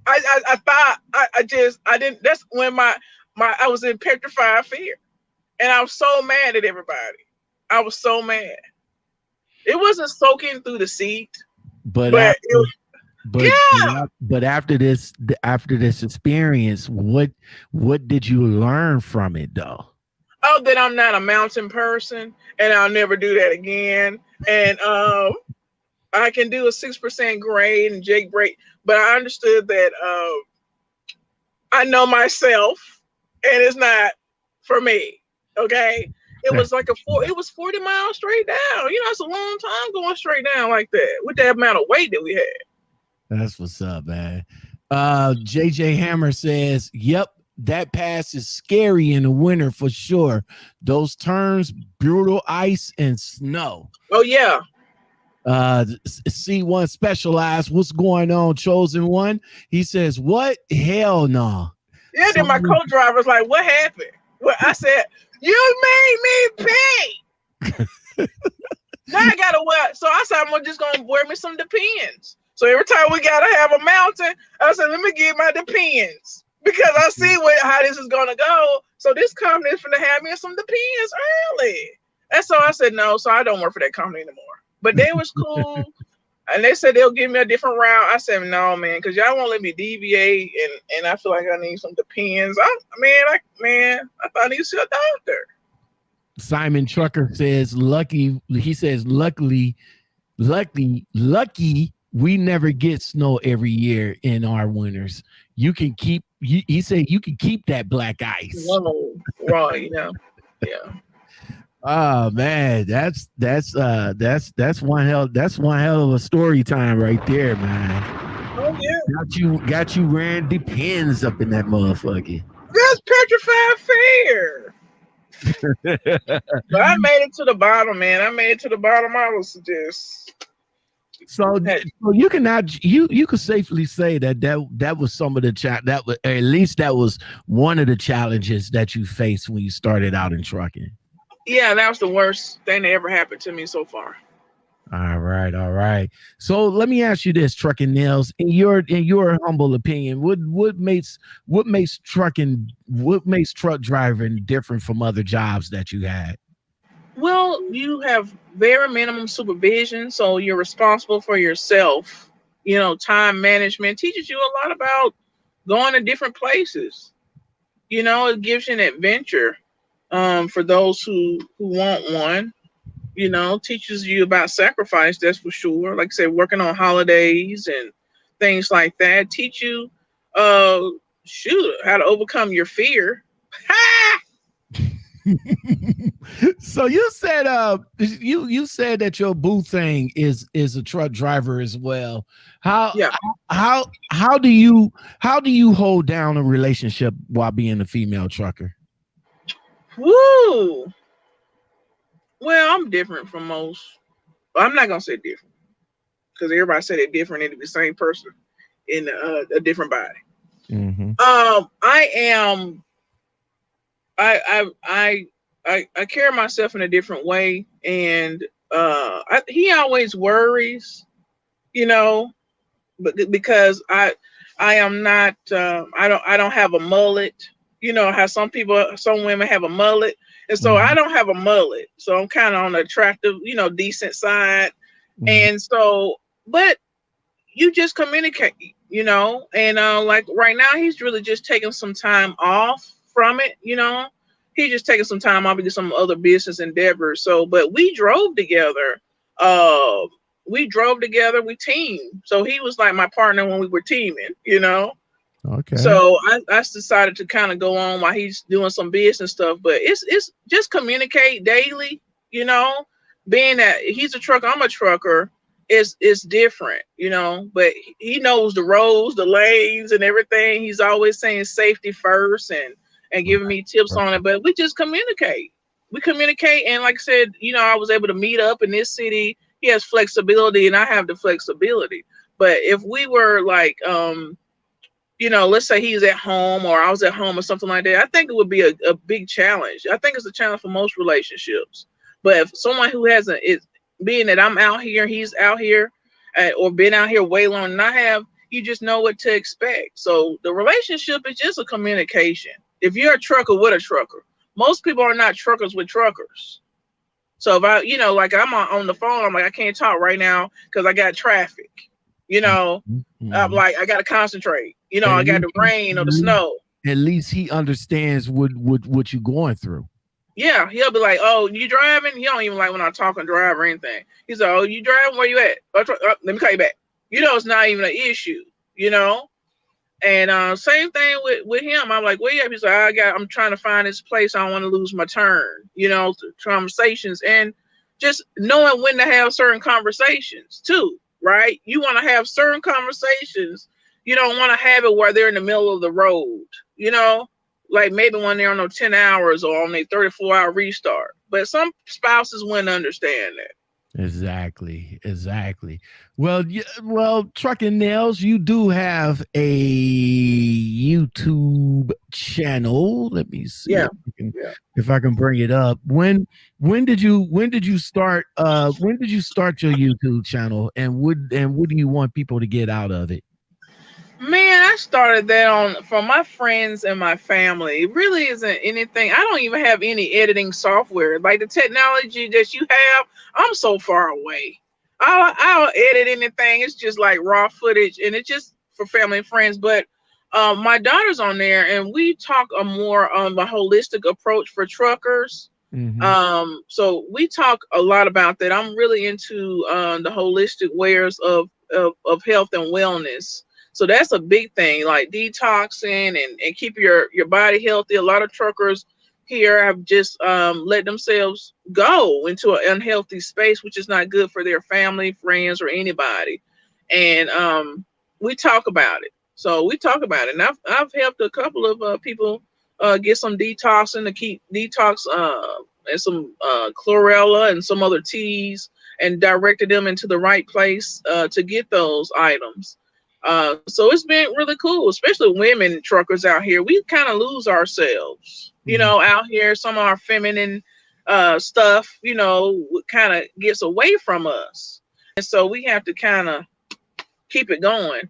I thought I didn't. That's when I was in petrified fear, and I was so mad at everybody. I was so mad. It wasn't soaking through the seat, But but it was, yeah. but after this experience, what did you learn from it though? Oh, that I'm not a mountain person, and I'll never do that again. And I can do a 6% grade and Jake break, but I understood that I know myself, and it's not for me. Okay, it was like it was 40 miles straight down. You know, it's a long time going straight down like that with that amount of weight that we had. That's what's up, man. JJ Hammer says, "Yep, that pass is scary in the winter for sure. Those turns, brutal ice and snow." Oh yeah. C1 Specialized, what's going on, Chosen One? He says, "What? Hell no." Yeah, then my co-driver's like, "What happened?" Well, I said, "You made me pay." Now I gotta wear. So I said, "I'm just gonna wear me some Depends." So every time we gotta have a mountain, I said, "Let me get my Depends," because I see how this is gonna go. So this company is gonna have me some Depends early. And so I said no. So I don't work for that company anymore. But they was cool. And they said they'll give me a different route. I said, no, man, because y'all won't let me deviate, and I feel like I need some Depends. I thought I need to see a doctor. Simon Trucker says, lucky, he says, lucky, we never get snow every year in our winters. You can keep, he said, you can keep that black ice. Whoa, right, yeah. Oh man, that's one hell of a story time right there, man. Oh yeah. Got you wearing Depends up in that motherfucker. That's petrified fear. But I made it to the bottom, man. I made it to the bottom. I was just so you cannot you could safely say that was some of the that was, at least that was one of the challenges that you faced when you started out in trucking. Yeah, that was the worst thing that ever happened to me so far. All right. So let me ask you this, Trucking Nails, in your humble opinion, what makes truck driving different from other jobs that you had? Well, you have very minimum supervision, so you're responsible for yourself. You know, time management teaches you a lot about going to different places. You know, it gives you an adventure. For those who want one, you know, teaches you about sacrifice, that's for sure. Like I said, working on holidays and things like that. Teach you how to overcome your fear. So you said you said that your boo thing is a truck driver as well. How do you hold down a relationship while being a female trucker? Woo. Well, I'm different from most. I'm not gonna say different because everybody said it different. It'd be the same person in a different body. Mm-hmm. I am. I carry myself in a different way, and he always worries, you know, but because I am not. I don't have a mullet. You know how some women have a mullet, and so I don't have a mullet. So I'm kind of on the attractive, you know, decent side. And so, but you just communicate, you know, and like right now he's really just taking some time off from it, you know. He's just taking some time off to do some other business endeavors. So, but we drove together. We teamed. So he was like my partner when we were teaming, you know. Okay. So I decided to kind of go on while he's doing some business stuff, but it's just communicate daily, you know. Being that he's a trucker, I'm a trucker, it's different, you know. But he knows the roads, the lanes, and everything. He's always saying safety first and giving me tips on it. But we just communicate. We communicate, and like I said, you know, I was able to meet up in this city. He has flexibility, and I have the flexibility. But if we were like let's say he's at home or I was at home or something like that, I think it would be a big challenge. I think it's a challenge for most relationships. But if someone who hasn't, it being that I'm out here, he's out here, or been out here way longer than I have, you just know what to expect. So the relationship is just a communication. If you're a trucker with a trucker, most people are not truckers with truckers. So if I, like I'm on the phone, I'm like, I can't talk right now because I got traffic. I'm like, I got to concentrate. I got the rain or the snow. At least he understands what you're going through. Yeah, he'll be like, "Oh, you driving?" He don't even like when I talk and drive or anything. He's like, "Oh, you driving? Where you at? Let me call you back." It's not even an issue. And same thing with him. I'm like, "Where you at?" He's like, I'm trying to find this place. I don't want to lose my turn." Conversations and just knowing when to have certain conversations too, right? You want to have certain conversations. You don't want to have it where they're in the middle of the road. Like maybe when they're on 10 hours or on a 34-hour restart. But some spouses wouldn't understand that. Exactly. Well, Trucking Nails, you do have a YouTube channel. Let me see if I can bring it up. When did you start your YouTube channel, and what do you want people to get out of it? Man, I started that from my friends and my family. It really isn't anything. I don't even have any editing software. Like the technology that you have, I'm so far away. I'll edit anything. It's just like raw footage, and it's just for family and friends. But my daughter's on there, and we talk more on the holistic approach for truckers. Mm-hmm. So we talk a lot about that. I'm really into the holistic ways of health and wellness. So that's a big thing, like detoxing and keep your body healthy. A lot of truckers here have just let themselves go into an unhealthy space, which is not good for their family, friends, or anybody. And we talk about it. So we talk about it. And I've helped a couple of people get some detoxing to keep detox and some chlorella and some other teas, and directed them into the right place to get those items. So it's been really cool, especially women truckers out here. We kind of lose ourselves, out here. Some of our feminine stuff, kind of gets away from us. And so we have to kind of keep it going,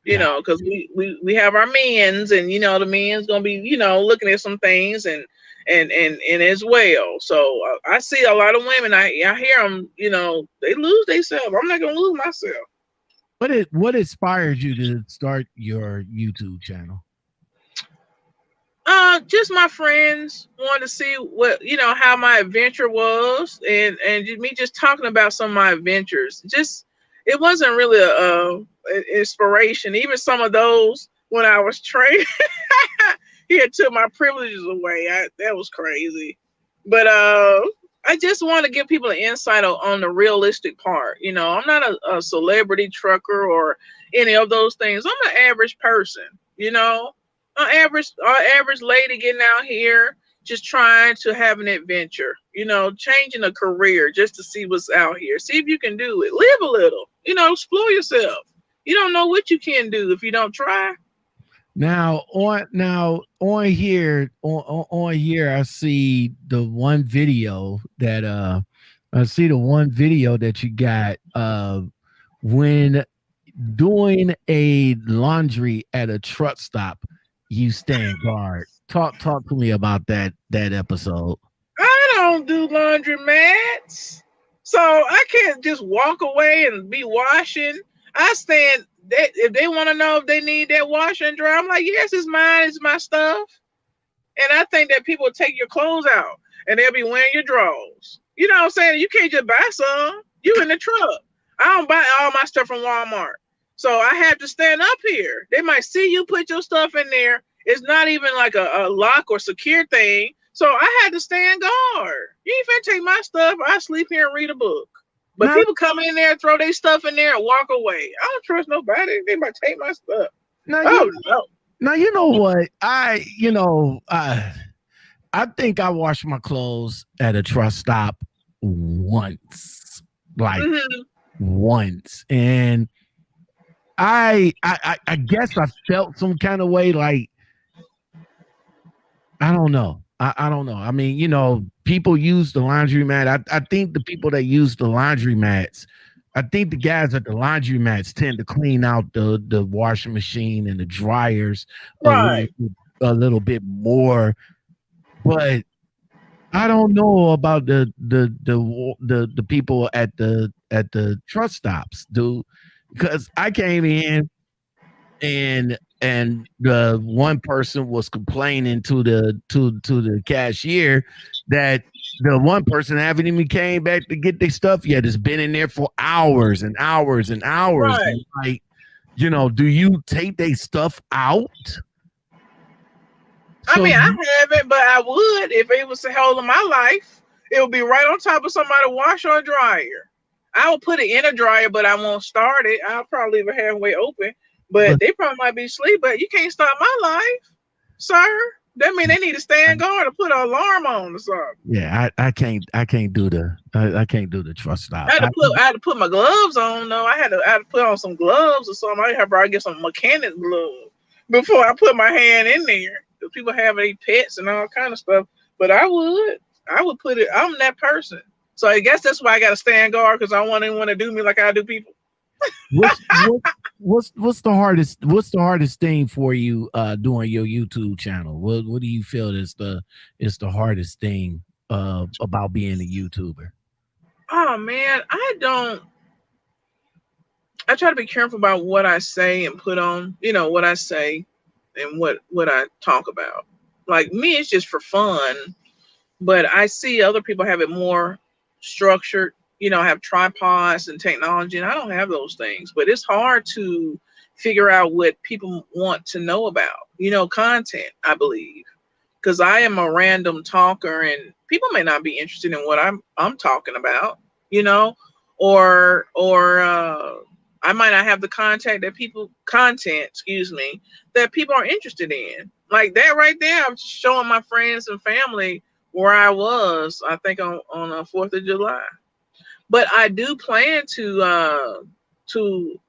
because we have our men's, and, the men's going to be, looking at some things and as well. So I see a lot of women, I hear them, they lose themselves. I'm not going to lose myself. What inspired you to start your YouTube channel? Just my friends wanted to see what, how my adventure was, and me just talking about some of my adventures. Just, it wasn't really an inspiration. Even some of those when I was training, he had took my privileges away. That was crazy. But I just want to give people an insight on the realistic part. I'm not a celebrity trucker or any of those things. I'm an average person, an average lady getting out here, just trying to have an adventure, changing a career just to see what's out here. See if you can do it. Live a little, explore yourself. You don't know what you can do if you don't try. Now on here, I see the one video that you got when doing a laundry at a truck stop. You stand guard. Talk to me about that episode. I don't do laundromats, so I can't just walk away and be washing. I stand. If they want to know if they need that washer and dry, I'm like, yes, it's mine. It's my stuff. And I think that people take your clothes out and they'll be wearing your drawers. You know what I'm saying? You can't just buy some. You in the truck. I don't buy all my stuff from Walmart. So I have to stand up here. They might see you put your stuff in there. It's not even like a lock or secure thing. So I had to stand guard. You ain't finna take my stuff. I sleep here and read a book. But people come in there, throw their stuff in there, and walk away. I don't trust nobody. They might take my stuff. No. Now you know what? I think I washed my clothes at a truck stop once. Once. And I guess I felt some kind of way, like I don't know. I don't know. I mean, people use the laundromat. I think the people that use the laundromats, I think the guys at the laundromats tend to clean out the washing machine and the dryers Right. a little bit more. But I don't know about the people at the truck stops, dude, because I came in and the one person was complaining to the cashier that the one person haven't even came back to get their stuff yet. It's been in there for hours and hours and hours. Right. And like, do you take their stuff out? I So mean, I haven't, but I would if it was the whole of my life. It would be right on top of somebody washer or dryer. I will put it in a dryer, but I won't start it. I'll probably leave it halfway open. But they probably might be asleep. But you can't start my life, sir. That means they need to stand guard or put an alarm on or something. yeah, I can't do I can't do the truck stop. I had to put my gloves on though. I had to put on some gloves or something. I had to probably get some mechanic gloves before I put my hand in there. Because people have any pets and all kind of stuff. But I would put it. I'm that person. So I guess that's why I got to stand guard, because I want anyone to do me like I do people. What's the hardest thing for you doing your YouTube channel? What do you feel is the hardest thing about being a YouTuber? Oh man, I try to be careful about what I say and put on, what I say and what I talk about. Like me, it's just for fun, but I see other people have it more structured, have tripods and technology, and I don't have those things. But it's hard to figure out what people want to know about, content, I believe, because I am a random talker and people may not be interested in what I'm talking about, or I might not have the content, that people are interested in. Like that right there, I'm showing my friends and family where I was, I think on 4th of July. But I do plan to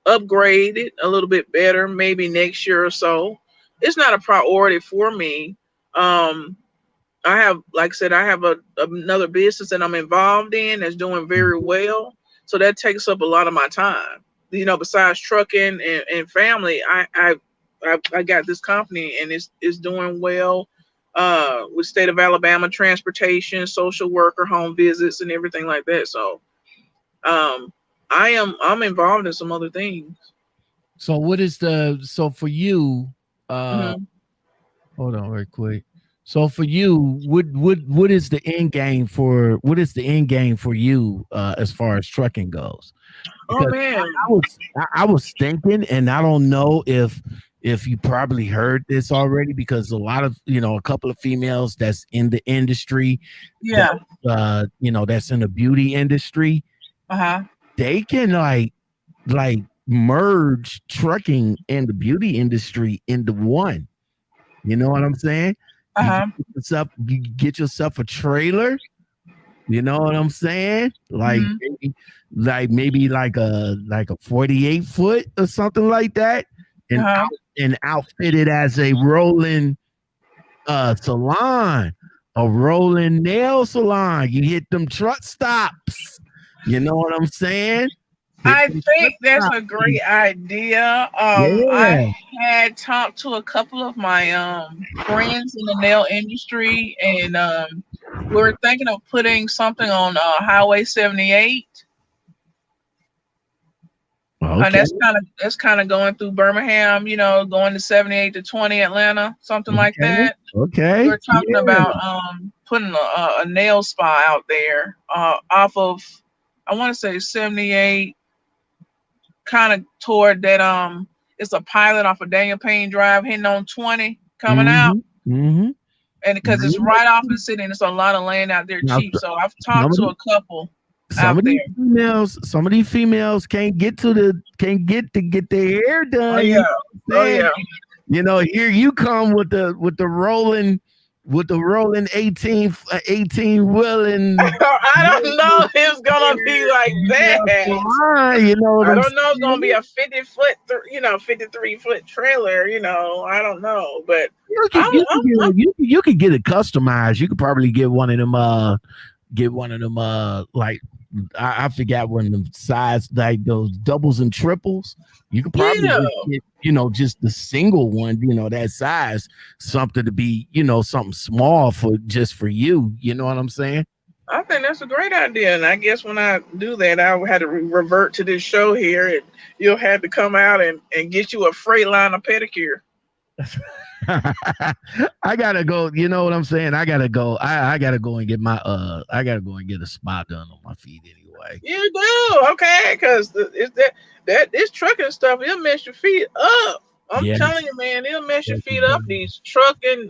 upgrade it a little bit better, maybe next year or so. It's not a priority for me. I have, like I said, I have another business that I'm involved in that's doing very well. So that takes up a lot of my time. Besides trucking and family, I got this company and it's doing well with state of Alabama transportation, social worker, home visits, and everything like that. So I'm involved in some other things. So what is so for you? Mhm. Hold on, right quick. So for you, what is the end game for you as far as trucking goes? Oh Because man. I was thinking, and I don't know if you probably heard this already, because a lot of a couple of females that's in the industry, Yeah. that's in the beauty industry, Uh-huh. they can like merge trucking and the beauty industry into one. You know what I'm saying? Uh-huh. You get yourself a trailer. You know what I'm saying? Like Mhm. maybe like a 48 foot or something like that, and Uh-huh. outfit it as a rolling salon, a rolling nail salon. You hit them truck stops. You know what I'm saying? I think that's a great idea. I Yeah. had talked to a couple of my friends in the nail industry, and we're thinking of putting something on Highway 78. And Okay. that's kind of going through Birmingham, going to 78 to 20 Atlanta, something like that. Okay. We're talking Yeah. about putting a nail spa out there off of, I want to say 78, kind of toward that it's a pilot off of Daniel Payne Drive hitting on 20 coming out. Mm-hmm. And because it's right off the city and it's a lot of land out there Now, cheap. So I've talked to a couple some out of there. these females can't get get their hair done. Oh yeah. Here you come with the rolling with the rolling 18 wheeling. I don't know if it's gonna be like that. You know what I I'm don't know. It's gonna be saying? a 50-foot, 53-foot trailer. I don't know, but You I'm, could, you I'm, could get I'm you could get it customized. You could probably get one of them like I forgot one of them size like those doubles and triples. You could probably yeah. just get, just the single one, that size, something to be, something small for you. You know what I'm saying? I think that's a great idea, and I guess when I do that, I will have to revert to this show here, and you'll have to come out and get you a freight line of pedicure. I gotta go. You know what I'm saying? I gotta go. I gotta go and get I gotta go and get a spa done on my feet anyway. You do, okay? Because it's that this trucking stuff, it'll mess your feet up. I'm Yes, telling you, man, it'll mess your yes, feet it up. does. These trucking,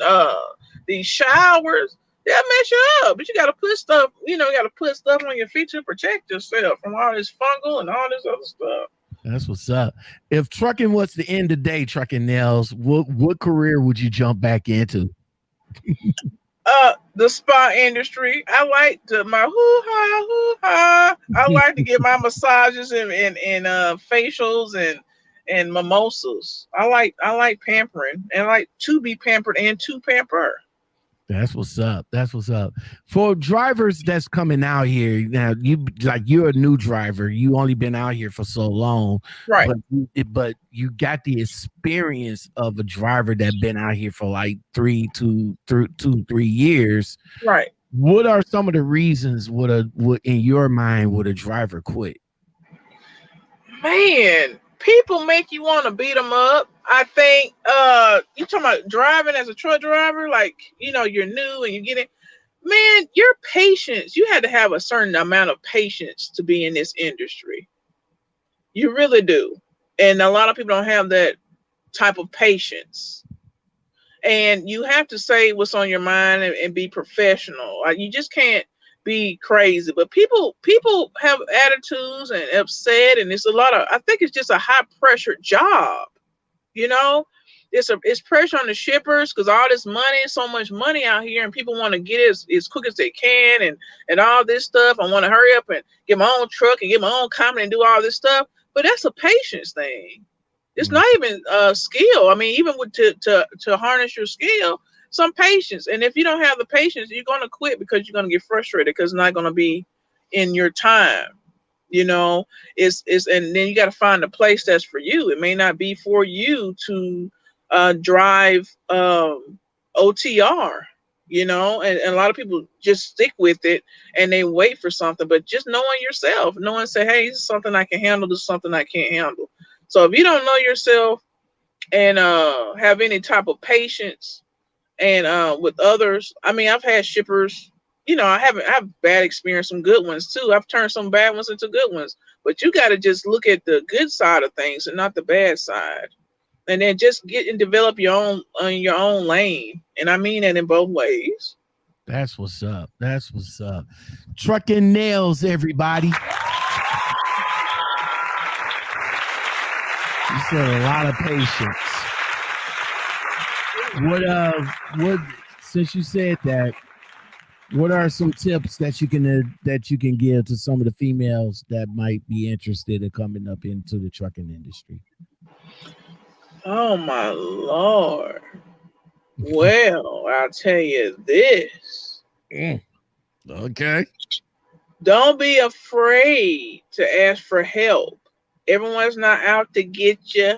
these showers, they'll mess you up. But you got to put stuff, you got to put stuff on your feet to protect yourself from all this fungal and all this other stuff. That's what's up. If trucking was the end of the day, trucking nails, what career would you jump back into? The spa industry. I like to my hoo ha. I like to get my massages and facials and mimosas. I like pampering and I like to be pampered and to pamper. That's what's up. That's what's up. For drivers that's coming out here now, you're a new driver. You only been out here for so long, Right, but you got the experience of a driver that been out here for like 3 years. right. What are some of the reasons would in your mind would a driver quit? Man, people make you want to beat them up. I think you talking about driving as a truck driver, like you're new and you get it. Man, your patience, you had to have a certain amount of patience to be in this industry. You really do. And a lot of people don't have that type of patience. And you have to say what's on your mind and be professional. Like you just can't be crazy. But people have attitudes and upset, and it's a lot of. I think it's just a high pressure job. You know, it's pressure on the shippers because all this money, so much money out here, and people want to get it as quick as they can, and all this stuff. I want to hurry up and get my own truck and get my own company and do all this stuff. But that's a patience thing. It's Mm, not even skill. I mean, even with to harness your skill, some patience. And if you don't have the patience, you're gonna quit because you're gonna get frustrated because it's not gonna be in your time. You know, it's and then you got to find a place that's for you. It may not be for you to drive OTR. And a lot of people just stick with it and they wait for something. But just knowing yourself, knowing say, hey, this is something I can handle. This is something I can't handle. So if you don't know yourself and have any type of patience and with others, I mean, I've had shippers. I have bad experience, some good ones too. I've turned some bad ones into good ones. But you got to just look at the good side of things and not the bad side, and then just get and develop your own lane. And I mean that in both ways. that's what's up. That's what's up. Trucking nails, everybody. You said a lot of patience. What since you said that, what are some tips that you can give to some of the females that might be interested in coming up into the trucking industry? Oh my Lord. Well, I'll tell you this. Mm, okay. Don't be afraid to ask for help. Everyone's not out to get you,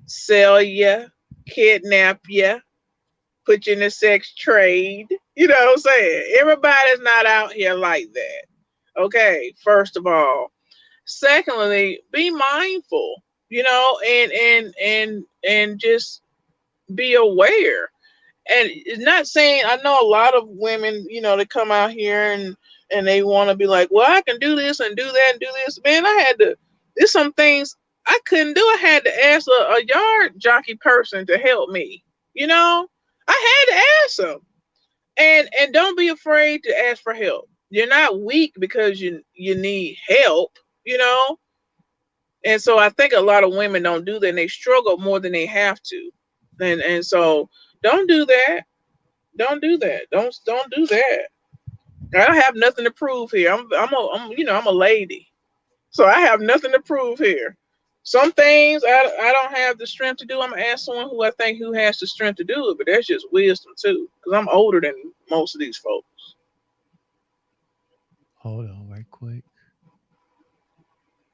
sell you, kidnap you, put you in a sex trade. You know what I'm saying? Everybody's not out here like that. Okay, first of all. Secondly, be mindful, and just be aware. And it's not saying I know a lot of women, they come out here and they want to be like, well, I can do this and do that and do this. Man, there's some things I couldn't do. I had to ask a yard jockey person to help me. You know, I had to ask them. And don't be afraid to ask for help. You're not weak because you need help. You know, and so I think a lot of women don't do that, and they struggle more than they have to. And so don't do that. Don't do that. Don't do that. I don't have nothing to prove here. I'm a lady, so I have nothing to prove here. Some things I don't have the strength to do. I'm gonna ask someone who I think who has the strength to do it, but that's just wisdom too, because I'm older than most of these folks. Hold on, right quick.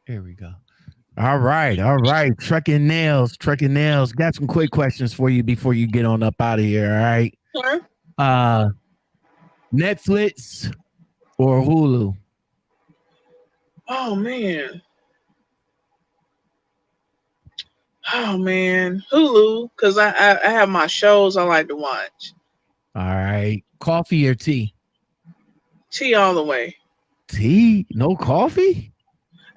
Here we go. All right. Trucking nails. Got some quick questions for you before you get on up out of here. All right. Huh? Netflix or Hulu? Oh man. Oh man, Hulu, because I have my shows I like to watch. All right. Coffee or tea? Tea all the way. Tea? No coffee?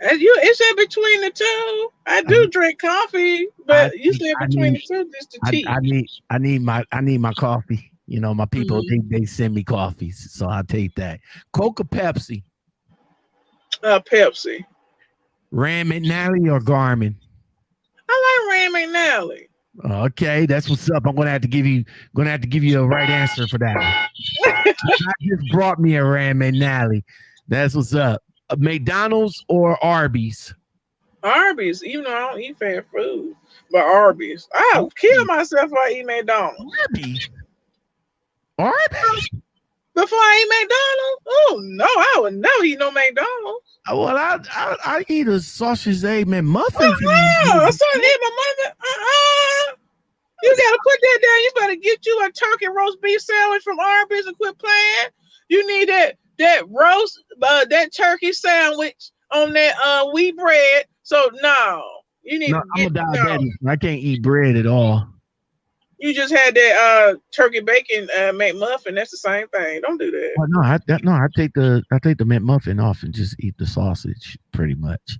And it's in between the two. I do drink coffee, but you said between the two, just the tea. I need my coffee. You know, my people they send me coffees, so I take that. Coke or Pepsi? Pepsi. Rand McNally or Garmin? I like Rand McNally. Okay, that's what's up. I'm gonna have to give you a right answer for that one. I just brought me a Rand McNally. That's what's up. McDonald's or Arby's? Arby's, even though I don't eat fast food, but Arby's. I'll kill myself if I eat McDonald's. Arby's? Before I eat McDonald's? Oh no, I would never eat no McDonald's. Well, I eat a sausage egg McMuffin. Oh, so I eat my mother. You gotta put that down. You better get you a turkey roast beef sandwich from Arby's and quit playing. You need that roast, that turkey sandwich on that wheat bread. So no, you need. No, I'm a diabetic. No. I can't eat bread at all. You just had that turkey bacon McMuffin. That's the same thing. Don't do that. Oh, no, I take the McMuffin off and just eat the sausage pretty much.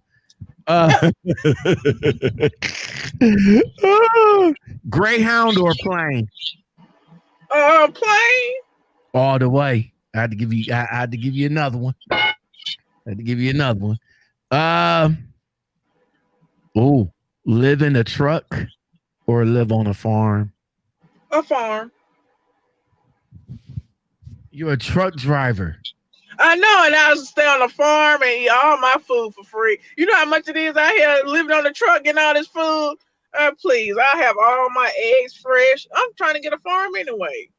Greyhound or plane? Plane. All the way. I had to give you another one. Live in a truck or live on a farm? A farm. You're a truck driver. I know, and I'll stay on the farm and eat all my food for free. You know how much it is out here living on the truck, getting all this food? Please, I have all my eggs fresh. I'm trying to get a farm anyway.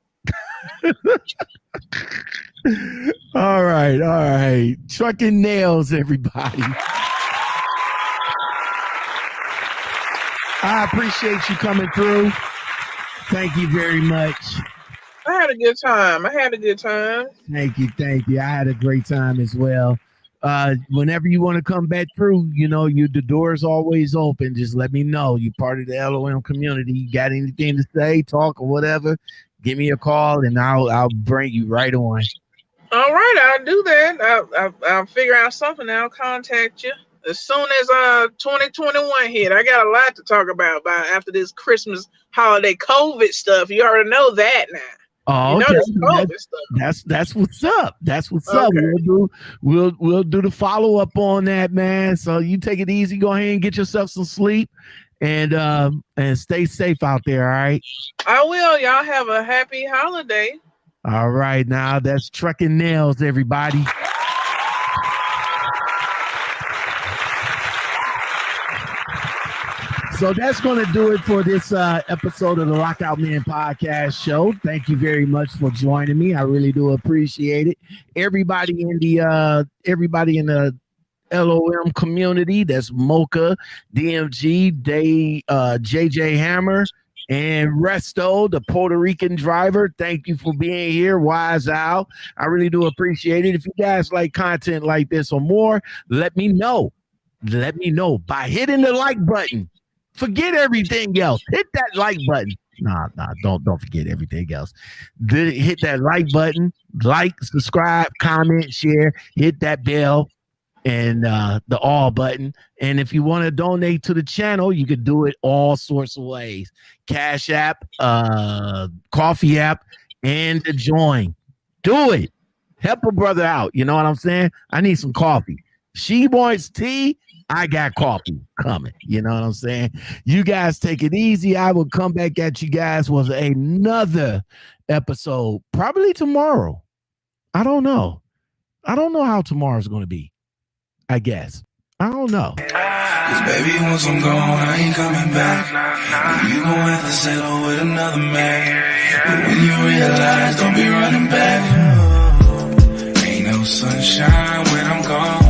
All right. Trucking nails, everybody. I appreciate you coming through. Thank you very much. I had a good time. Thank you. I had a great time as well. Whenever you want to come back through, you know, the door's always open. Just let me know. You're part of the L.O.M community. You got anything to say, talk, or whatever, give me a call and I'll bring you right on. All right, I'll do that. I'll figure out something. I'll contact you as soon as 2021 hit. I got a lot to talk about after this Christmas holiday COVID stuff. You already know that now. Oh, you know okay. That's what's up. That's what's up. We'll do the follow up on that, man. So you take it easy. Go ahead and get yourself some sleep, and stay safe out there. All right. I will. Y'all have a happy holiday. All right, now that's Trucking Nails, everybody. So that's going to do it for this episode of the Lockoutmen Podcast Show. Thank you very much for joining me. I really do appreciate it. Everybody in the L.O.M community, that's Mocha, DMG, JJ Hammer, and Resto, the Puerto Rican driver. Thank you for being here, Wise Al. I really do appreciate it. If you guys like content like this or more, let me know. Let me know by hitting the like button. Forget everything else. Hit that like button. Nah, don't forget everything else. Hit that like button, like, subscribe, comment, share, hit that bell and the all button. And if you want to donate to the channel, you could do it all sorts of ways. Cash App, Coffee App, and the Join. Do it. Help a brother out. You know what I'm saying? I need some coffee. She wants tea. I got coffee coming. You know what I'm saying? You guys take it easy. I will come back at you guys with another episode probably tomorrow. I don't know. I don't know how tomorrow's going to be. I guess. I don't know. Cause baby, once I'm gone, I ain't coming back. You gon' have to settle with another man. But when you realize, don't be running back. Ain't no sunshine when I'm gone.